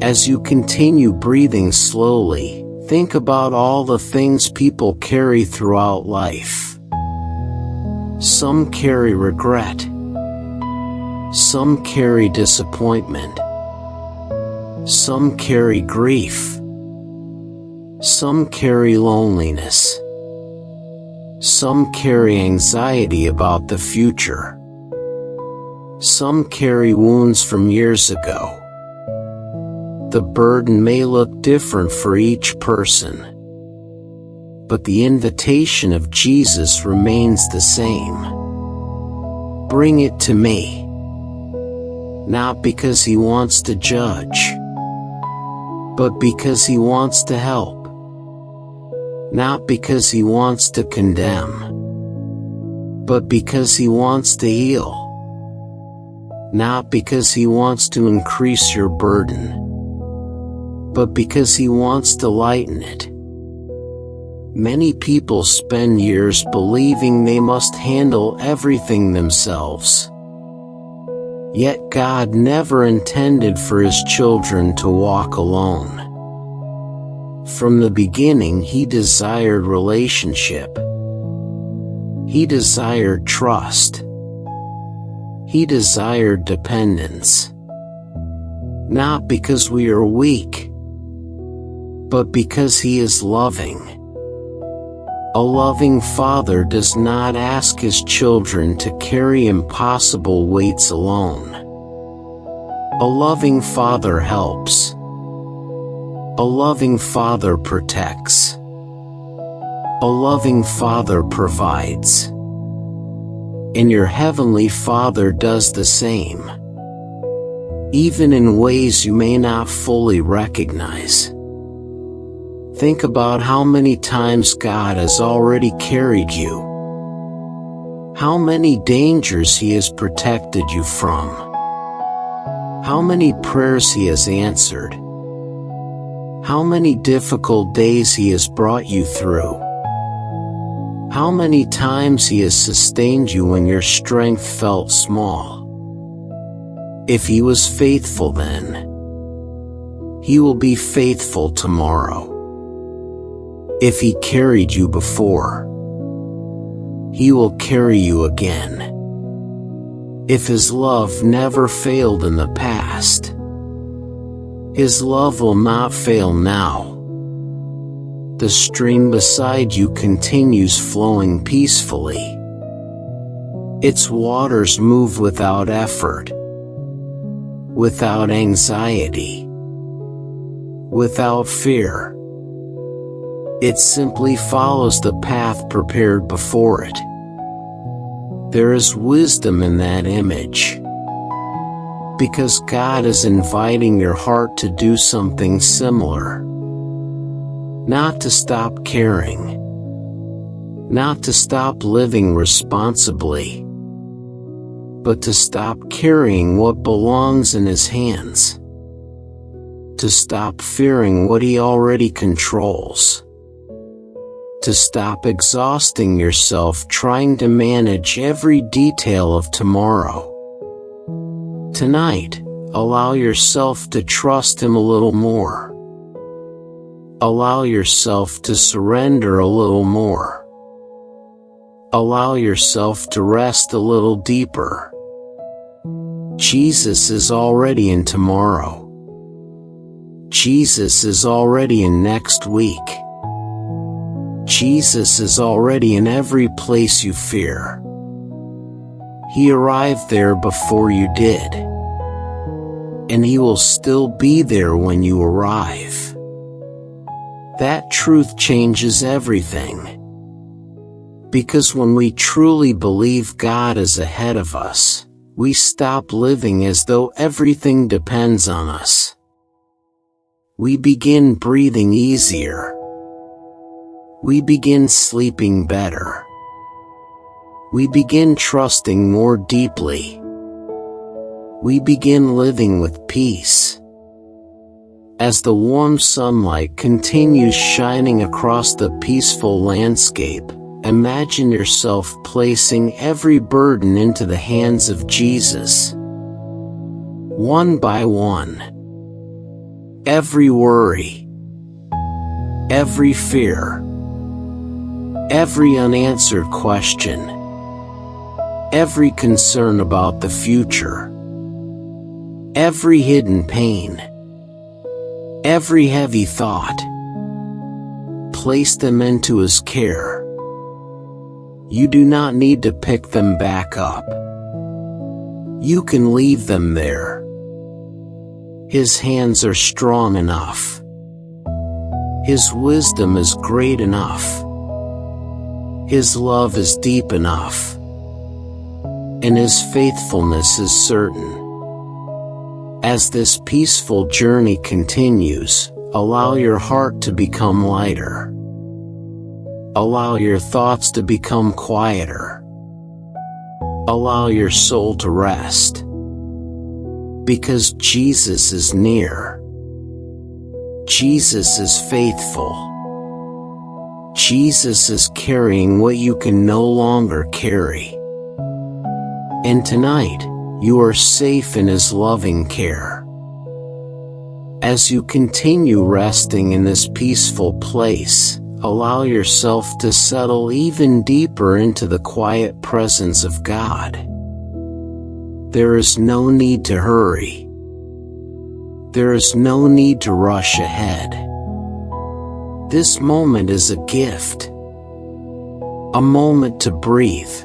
As you continue breathing slowly, think about all the things people carry throughout life. Some carry regret. Some carry disappointment. Some carry grief. Some carry loneliness. Some carry anxiety about the future. Some carry wounds from years ago. The burden may look different for each person, but the invitation of Jesus remains the same. Bring it to me. Not because he wants to judge, but because he wants to help. Not because he wants to condemn, but because he wants to heal. Not because he wants to increase your burden, but because he wants to lighten it. Many people spend years believing they must handle everything themselves. Yet God never intended for His children to walk alone. From the beginning, He desired relationship. He desired trust. He desired dependence. Not because we are weak, but because He is loving. A loving Father does not ask His children to carry impossible weights alone. A loving Father helps. A loving Father protects. A loving Father provides. And your Heavenly Father does the same, even in ways you may not fully recognize. Think about how many times God has already carried you. How many dangers He has protected you from. How many prayers He has answered. How many difficult days He has brought you through. How many times He has sustained you when your strength felt small. If He was faithful then, He will be faithful tomorrow. If He carried you before, He will carry you again. If His love never failed in the past, His love will not fail now. The stream beside you continues flowing peacefully. Its waters move without effort, without anxiety, without fear. It simply follows the path prepared before it. There is wisdom in that image, because God is inviting your heart to do something similar. Not to stop caring, not to stop living responsibly, but to stop carrying what belongs in His hands. To stop fearing what He already controls. To stop exhausting yourself trying to manage every detail of tomorrow. Tonight, allow yourself to trust Him a little more. Allow yourself to surrender a little more. Allow yourself to rest a little deeper. Jesus is already in tomorrow. Jesus is already in next week. Jesus is already in every place you fear. He arrived there before you did. And He will still be there when you arrive. That truth changes everything. Because when we truly believe God is ahead of us, we stop living as though everything depends on us. We begin breathing easier. We begin sleeping better. We begin trusting more deeply. We begin living with peace. As the warm sunlight continues shining across the peaceful landscape, imagine yourself placing every burden into the hands of Jesus. One by one. Every worry. Every fear. Every unanswered question. Every concern about the future. Every hidden pain. Every heavy thought. Place them into His care. You do not need to pick them back up. You can leave them there. His hands are strong enough. His wisdom is great enough. His love is deep enough. And His faithfulness is certain. As this peaceful journey continues, allow your heart to become lighter. Allow your thoughts to become quieter. Allow your soul to rest. Because Jesus is near. Jesus is faithful. Jesus is carrying what you can no longer carry. And tonight, you are safe in His loving care. As you continue resting in this peaceful place, allow yourself to settle even deeper into the quiet presence of God. There is no need to hurry. There is no need to rush ahead. This moment is a gift. A moment to breathe.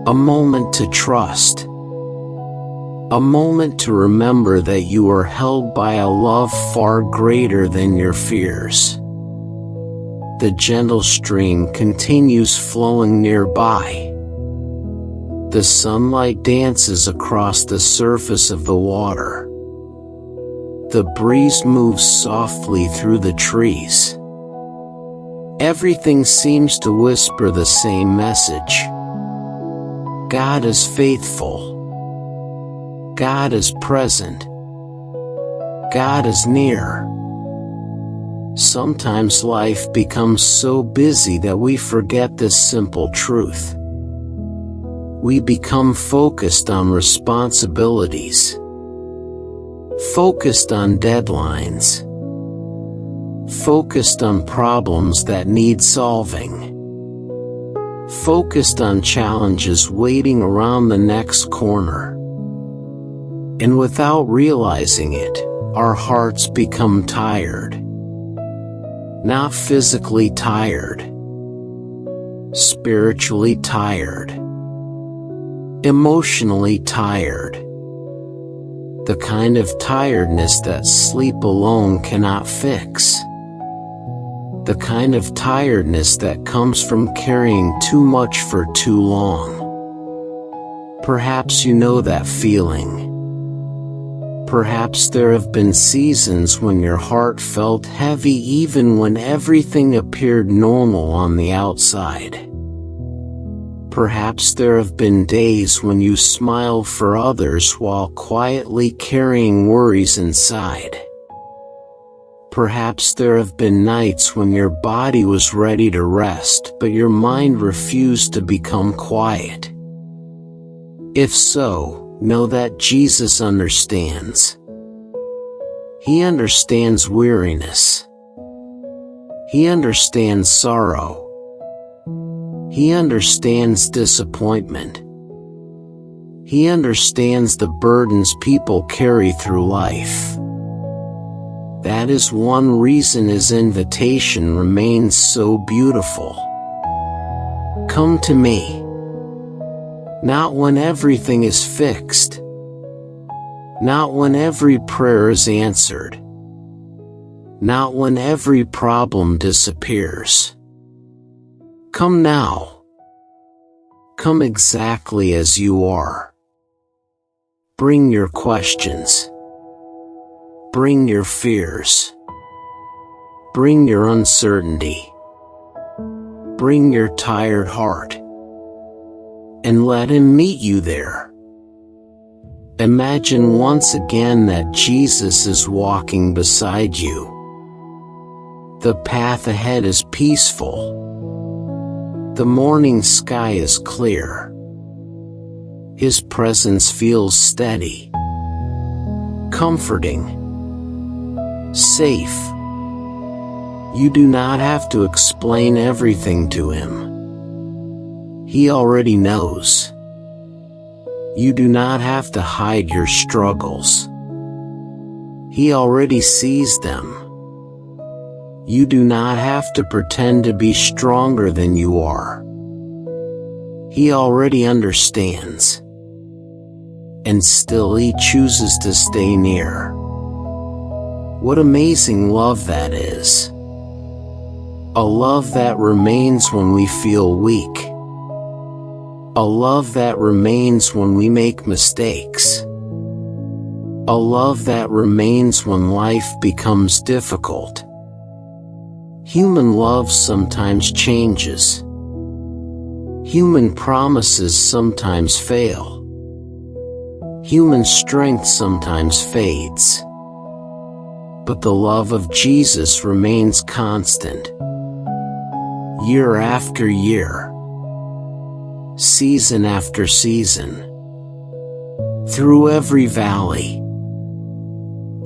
A moment to trust. A moment to remember that you are held by a love far greater than your fears. The gentle stream continues flowing nearby. The sunlight dances across the surface of the water. The breeze moves softly through the trees. Everything seems to whisper the same message. God is faithful. God is present. God is near. Sometimes life becomes so busy that we forget this simple truth. We become focused on responsibilities, focused on deadlines, focused on problems that need solving, focused on challenges waiting around the next corner. And without realizing it, our hearts become tired. Not physically tired, spiritually tired, emotionally tired. The kind of tiredness that sleep alone cannot fix. The kind of tiredness that comes from carrying too much for too long. Perhaps you know that feeling. Perhaps there have been seasons when your heart felt heavy even when everything appeared normal on the outside. Perhaps there have been days when you smiled for others while quietly carrying worries inside. Perhaps there have been nights when your body was ready to rest but your mind refused to become quiet. If so, know that Jesus understands. He understands weariness. He understands sorrow. He understands disappointment. He understands the burdens people carry through life. That is one reason His invitation remains so beautiful. Come to me. Not when everything is fixed. Not when every prayer is answered. Not when every problem disappears. Come now. Come exactly as you are. Bring your questions. Bring your fears. Bring your uncertainty. Bring your tired heart. And let Him meet you there. Imagine once again that Jesus is walking beside you. The path ahead is peaceful. The morning sky is clear. His presence feels steady, comforting, safe. You do not have to explain everything to Him. He already knows. You do not have to hide your struggles. He already sees them. You do not have to pretend to be stronger than you are. He already understands. And still He chooses to stay near. What amazing love that is. A love that remains when we feel weak. A love that remains when we make mistakes. A love that remains when life becomes difficult. Human love sometimes changes. Human promises sometimes fail. Human strength sometimes fades. But the love of Jesus remains constant. year after year, season after season, through every valley,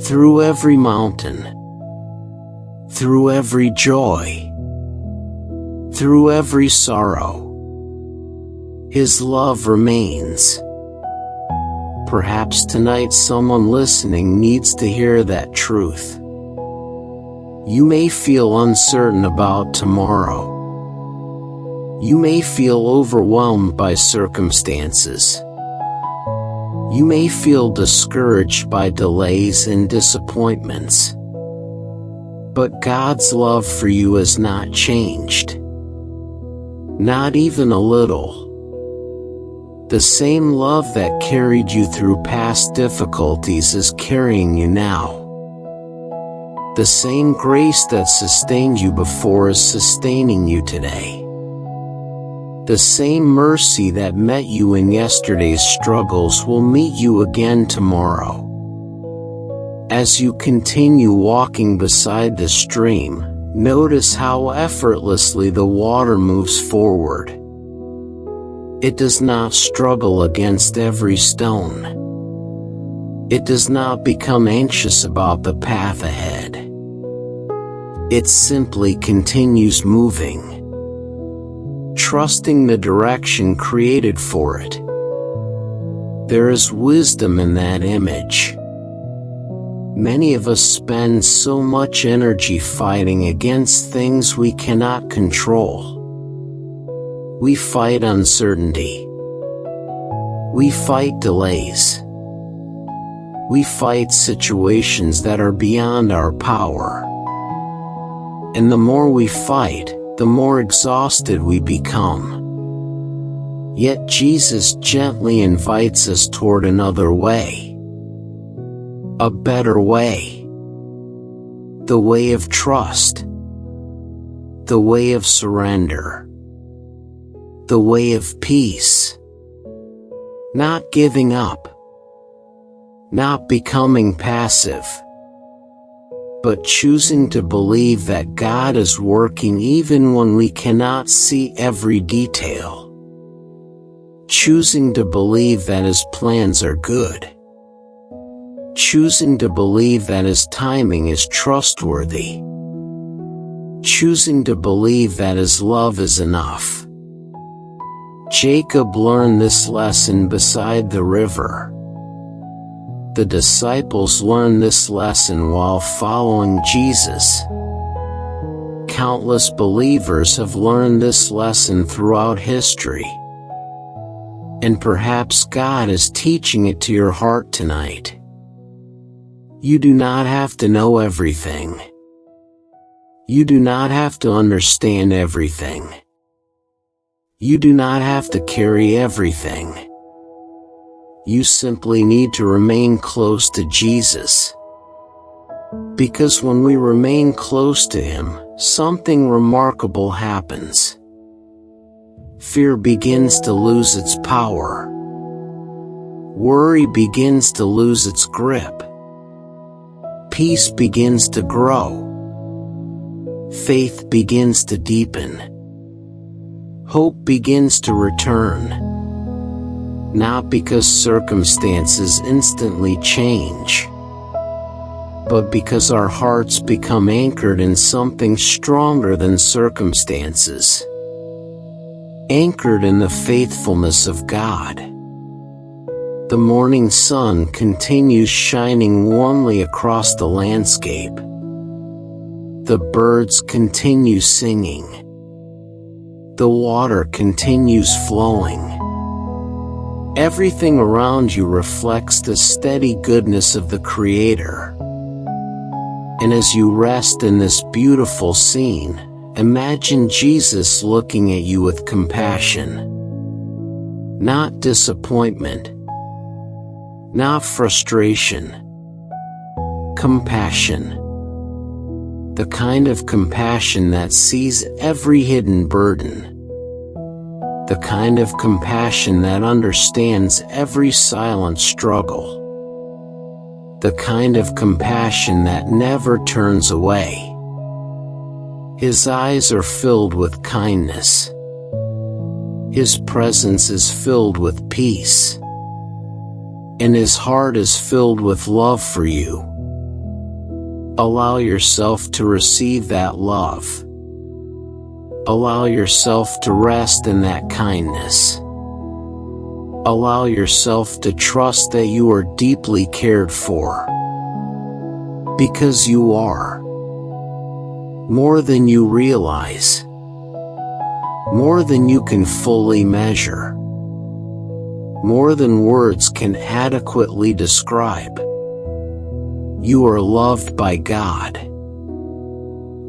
through every mountain, through every joy, through every sorrow. His love remains. Perhaps tonight someone listening needs to hear that truth. You may feel uncertain about tomorrow. You may feel overwhelmed by circumstances. You may feel discouraged by delays and disappointments. But God's love for you has not changed. Not even a little. The same love that carried you through past difficulties is carrying you now. The same grace that sustained you before is sustaining you today. The same mercy that met you in yesterday's struggles will meet you again tomorrow. As you continue walking beside the stream, notice how effortlessly the water moves forward. It does not struggle against every stone. It does not become anxious about the path ahead. It simply continues moving, trusting the direction created for it. There is wisdom in that image. Many of us spend so much energy fighting against things we cannot control. We fight uncertainty. We fight delays. We fight situations that are beyond our power. And the more we fight, the more exhausted we become. Yet Jesus gently invites us toward another way. A better way. The way of trust. The way of surrender. The way of peace. Not giving up. Not becoming passive. But choosing to believe that God is working even when we cannot see every detail. Choosing to believe that His plans are good. Choosing to believe that His timing is trustworthy. Choosing to believe that His love is enough. Jacob learned this lesson beside the river. The disciples learned this lesson while following Jesus. Countless believers have learned this lesson throughout history. And perhaps God is teaching it to your heart tonight. You do not have to know everything. You do not have to understand everything. You do not have to carry everything. You simply need to remain close to Jesus. Because when we remain close to Him, something remarkable happens. Fear begins to lose its power. Worry begins to lose its grip. Peace begins to grow. Faith begins to deepen. Hope begins to return. Not because circumstances instantly change, but because our hearts become anchored in something stronger than circumstances. Anchored in the faithfulness of God. The morning sun continues shining warmly across the landscape. The birds continue singing. The water continues flowing. Everything around you reflects the steady goodness of the Creator. And as you rest in this beautiful scene, imagine Jesus looking at you with compassion. Not disappointment. Not frustration. Compassion. The kind of compassion that sees every hidden burden. The kind of compassion that understands every silent struggle. The kind of compassion that never turns away. His eyes are filled with kindness. His presence is filled with peace. And his heart is filled with love for you. Allow yourself to receive that love. Allow yourself to rest in that kindness. Allow yourself to trust that you are deeply cared for. Because you are. More than you realize. More than you can fully measure. More than words can adequately describe. You are loved by God.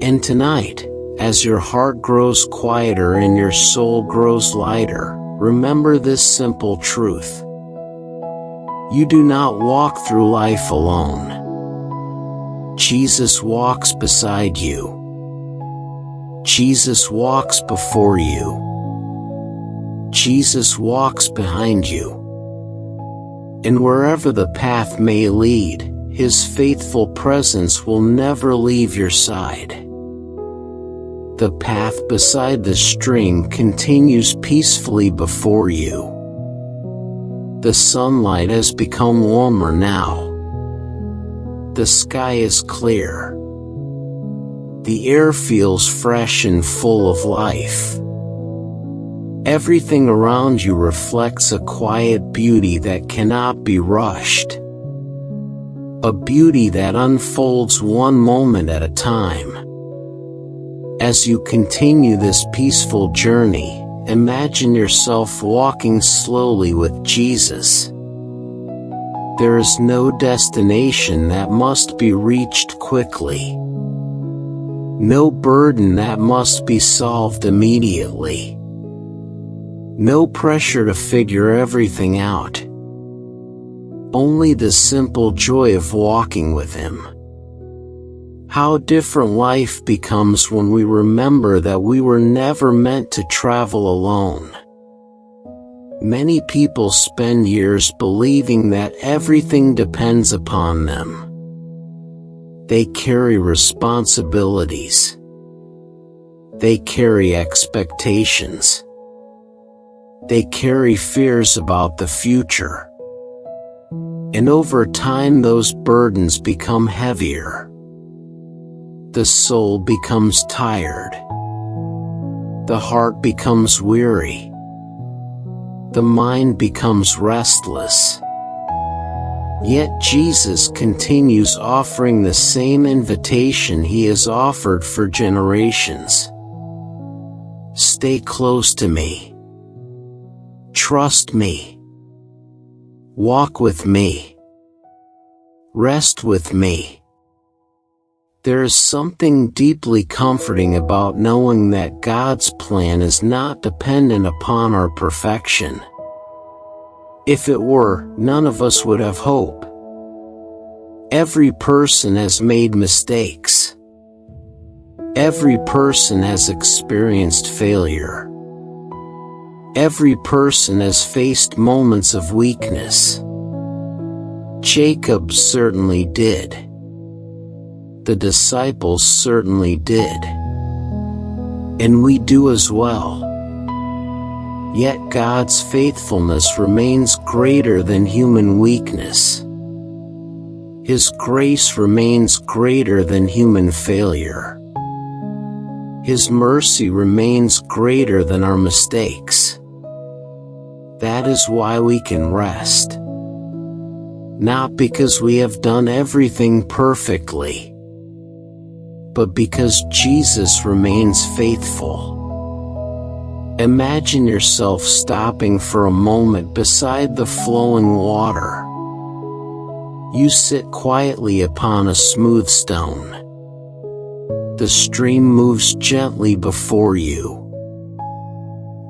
And tonight, as your heart grows quieter and your soul grows lighter, remember this simple truth. You do not walk through life alone. Jesus walks beside you. Jesus walks before you. Jesus walks behind you. And wherever the path may lead, his faithful presence will never leave your side. The path beside the stream continues peacefully before you. The sunlight has become warmer now. The sky is clear. The air feels fresh and full of life. Everything around you reflects a quiet beauty that cannot be rushed. A beauty that unfolds one moment at a time. As you continue this peaceful journey, imagine yourself walking slowly with Jesus. There is no destination that must be reached quickly. No burden that must be solved immediately. No pressure to figure everything out. Only the simple joy of walking with him. How different life becomes when we remember that we were never meant to travel alone. Many people spend years believing that everything depends upon them. They carry responsibilities. They carry expectations. They carry fears about the future. And over time those burdens become heavier. The soul becomes tired. The heart becomes weary. The mind becomes restless. Yet Jesus continues offering the same invitation he has offered for generations. Stay close to me. Trust me. Walk with me. Rest with me. There is something deeply comforting about knowing that God's plan is not dependent upon our perfection. If it were, none of us would have hope. Every person has made mistakes. Every person has experienced failure. Every person has faced moments of weakness. Jacob certainly did. The disciples certainly did. And we do as well. Yet God's faithfulness remains greater than human weakness. His grace remains greater than human failure. His mercy remains greater than our mistakes. That is why we can rest. Not because we have done everything perfectly, but because Jesus remains faithful. Imagine yourself stopping for a moment beside the flowing water. You sit quietly upon a smooth stone. The stream moves gently before you.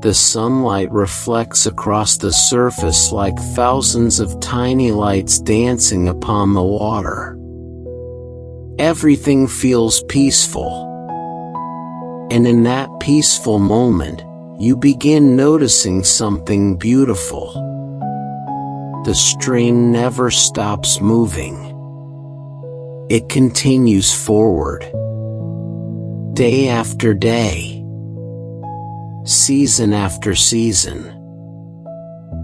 The sunlight reflects across the surface like thousands of tiny lights dancing upon the water. Everything feels peaceful. And in that peaceful moment, you begin noticing something beautiful. The stream never stops moving. It continues forward. day after day, season after season.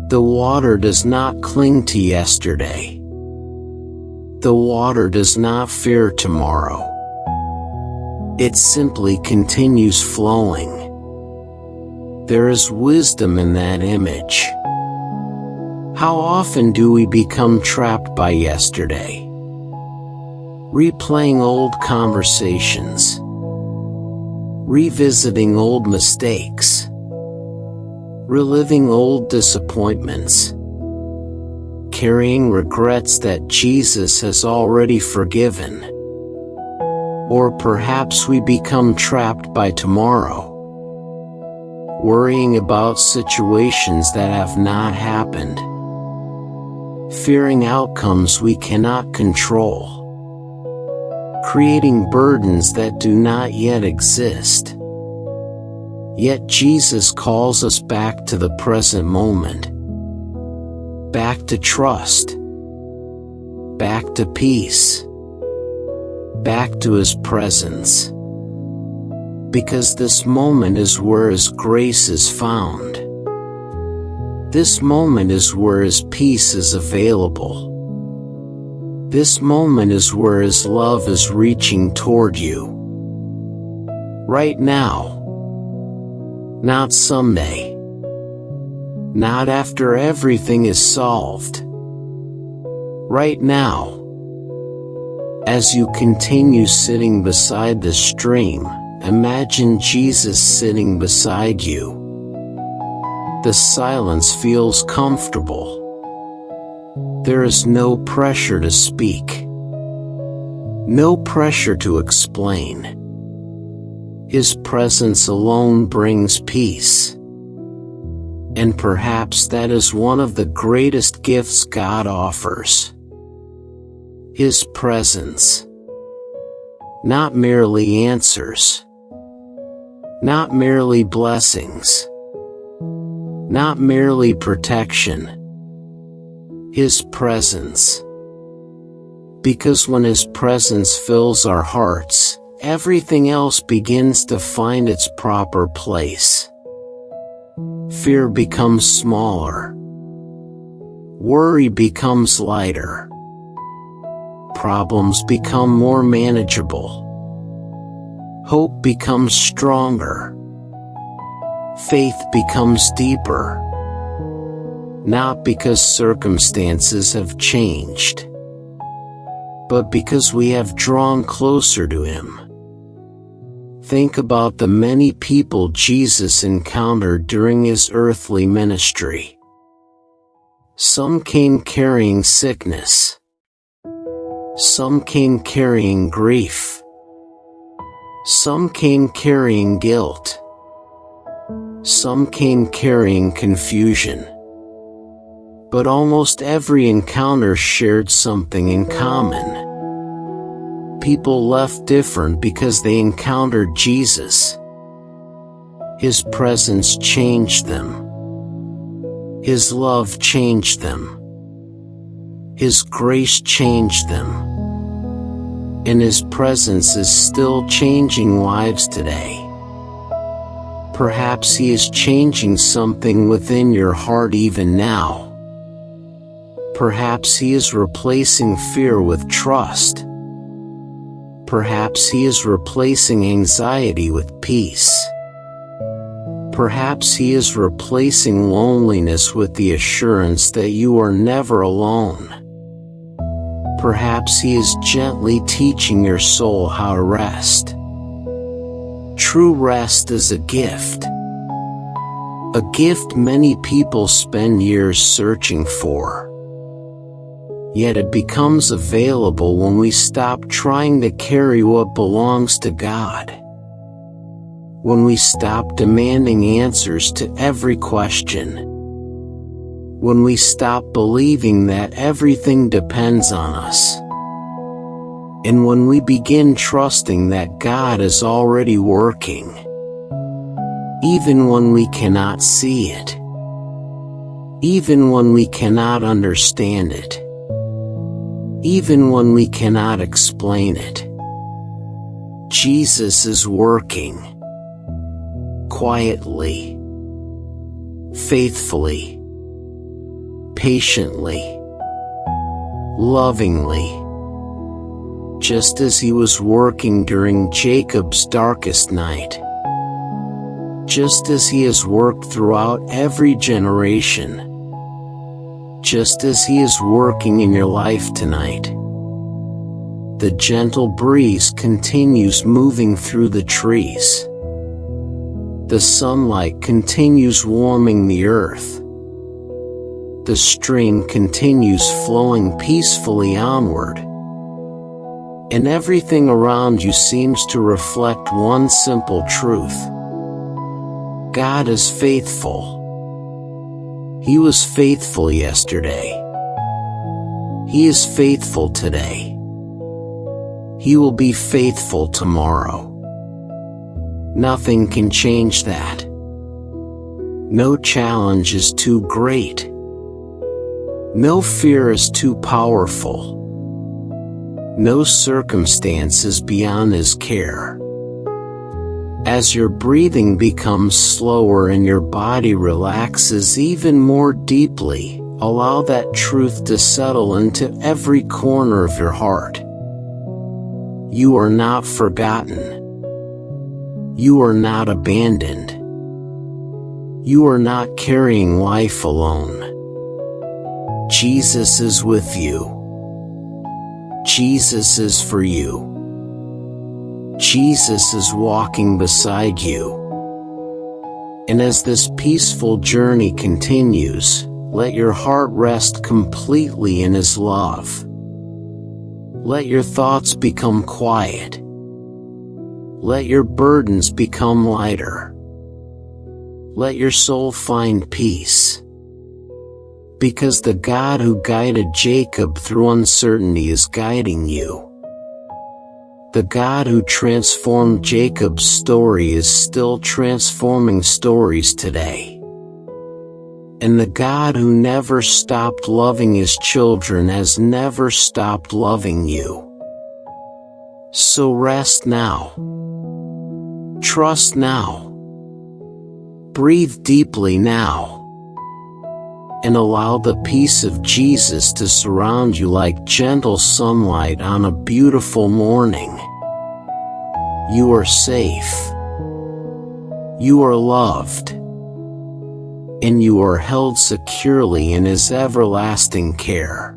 The water does not cling to yesterday. The water does not fear tomorrow. It simply continues flowing. There is wisdom in that image. How often do we become trapped by yesterday? Replaying old conversations, revisiting old mistakes, reliving old disappointments, carrying regrets that Jesus has already forgiven. Or perhaps we become trapped by tomorrow, worrying about situations that have not happened, fearing outcomes we cannot control, creating burdens that do not yet exist. Yet Jesus calls us back to the present moment, back to trust, back to peace, back to His presence. Because this moment is where His grace is found. This moment is where His peace is available. This moment is where His love is reaching toward you. Right now. Not someday. Not after everything is solved. Right now. As you continue sitting beside the stream, imagine Jesus sitting beside you. The silence feels comfortable. There is no pressure to speak. No pressure to explain. His presence alone brings peace. And perhaps that is one of the greatest gifts God offers. His presence. Not merely answers. Not merely blessings. Not merely protection. His presence. Because when His presence fills our hearts, everything else begins to find its proper place. Fear becomes smaller. Worry becomes lighter. Problems become more manageable. Hope becomes stronger. Faith becomes deeper. Not because circumstances have changed, but because we have drawn closer to Him. Think about the many people Jesus encountered during His earthly ministry. Some came carrying sickness. Some came carrying grief. Some came carrying guilt. Some came carrying confusion. But almost every encounter shared something in common. People left different because they encountered Jesus. His presence changed them. His love changed them. His grace changed them. And His presence is still changing lives today. Perhaps He is changing something within your heart even now. Perhaps He is replacing fear with trust. Perhaps He is replacing anxiety with peace. Perhaps He is replacing loneliness with the assurance that you are never alone. Perhaps He is gently teaching your soul how to rest. True rest is a gift. A gift many people spend years searching for. Yet it becomes available when we stop trying to carry what belongs to God. When we stop demanding answers to every question. When we stop believing that everything depends on us. And when we begin trusting that God is already working. Even when we cannot see it. Even when we cannot understand it. Even when we cannot explain it. Jesus is working. Quietly, faithfully, patiently, lovingly, just as he was working during Jacob's darkest night, just as he has worked throughout every generation, just as he is working in your life tonight. The gentle breeze continues moving through the trees. The sunlight continues warming the earth. The stream continues flowing peacefully onward. And everything around you seems to reflect one simple truth. God is faithful. He was faithful yesterday. He is faithful today. He will be faithful tomorrow. Nothing can change that. No challenge is too great. No fear is too powerful. No circumstance is beyond his care. As your breathing becomes slower and your body relaxes even more deeply, allow that truth to settle into every corner of your heart. You are not forgotten. You are not abandoned. You are not carrying life alone. Jesus is with you. Jesus is for you. Jesus is walking beside you. And as this peaceful journey continues, let your heart rest completely in his love. Let your thoughts become quiet. Let your burdens become lighter. Let your soul find peace. Because the God who guided Jacob through uncertainty is guiding you. The God who transformed Jacob's story is still transforming stories today. And the God who never stopped loving his children has never stopped loving you. So rest now. Trust now. Breathe deeply now. And allow the peace of Jesus to surround you like gentle sunlight on a beautiful morning. You are safe. You are loved. And you are held securely in his everlasting care.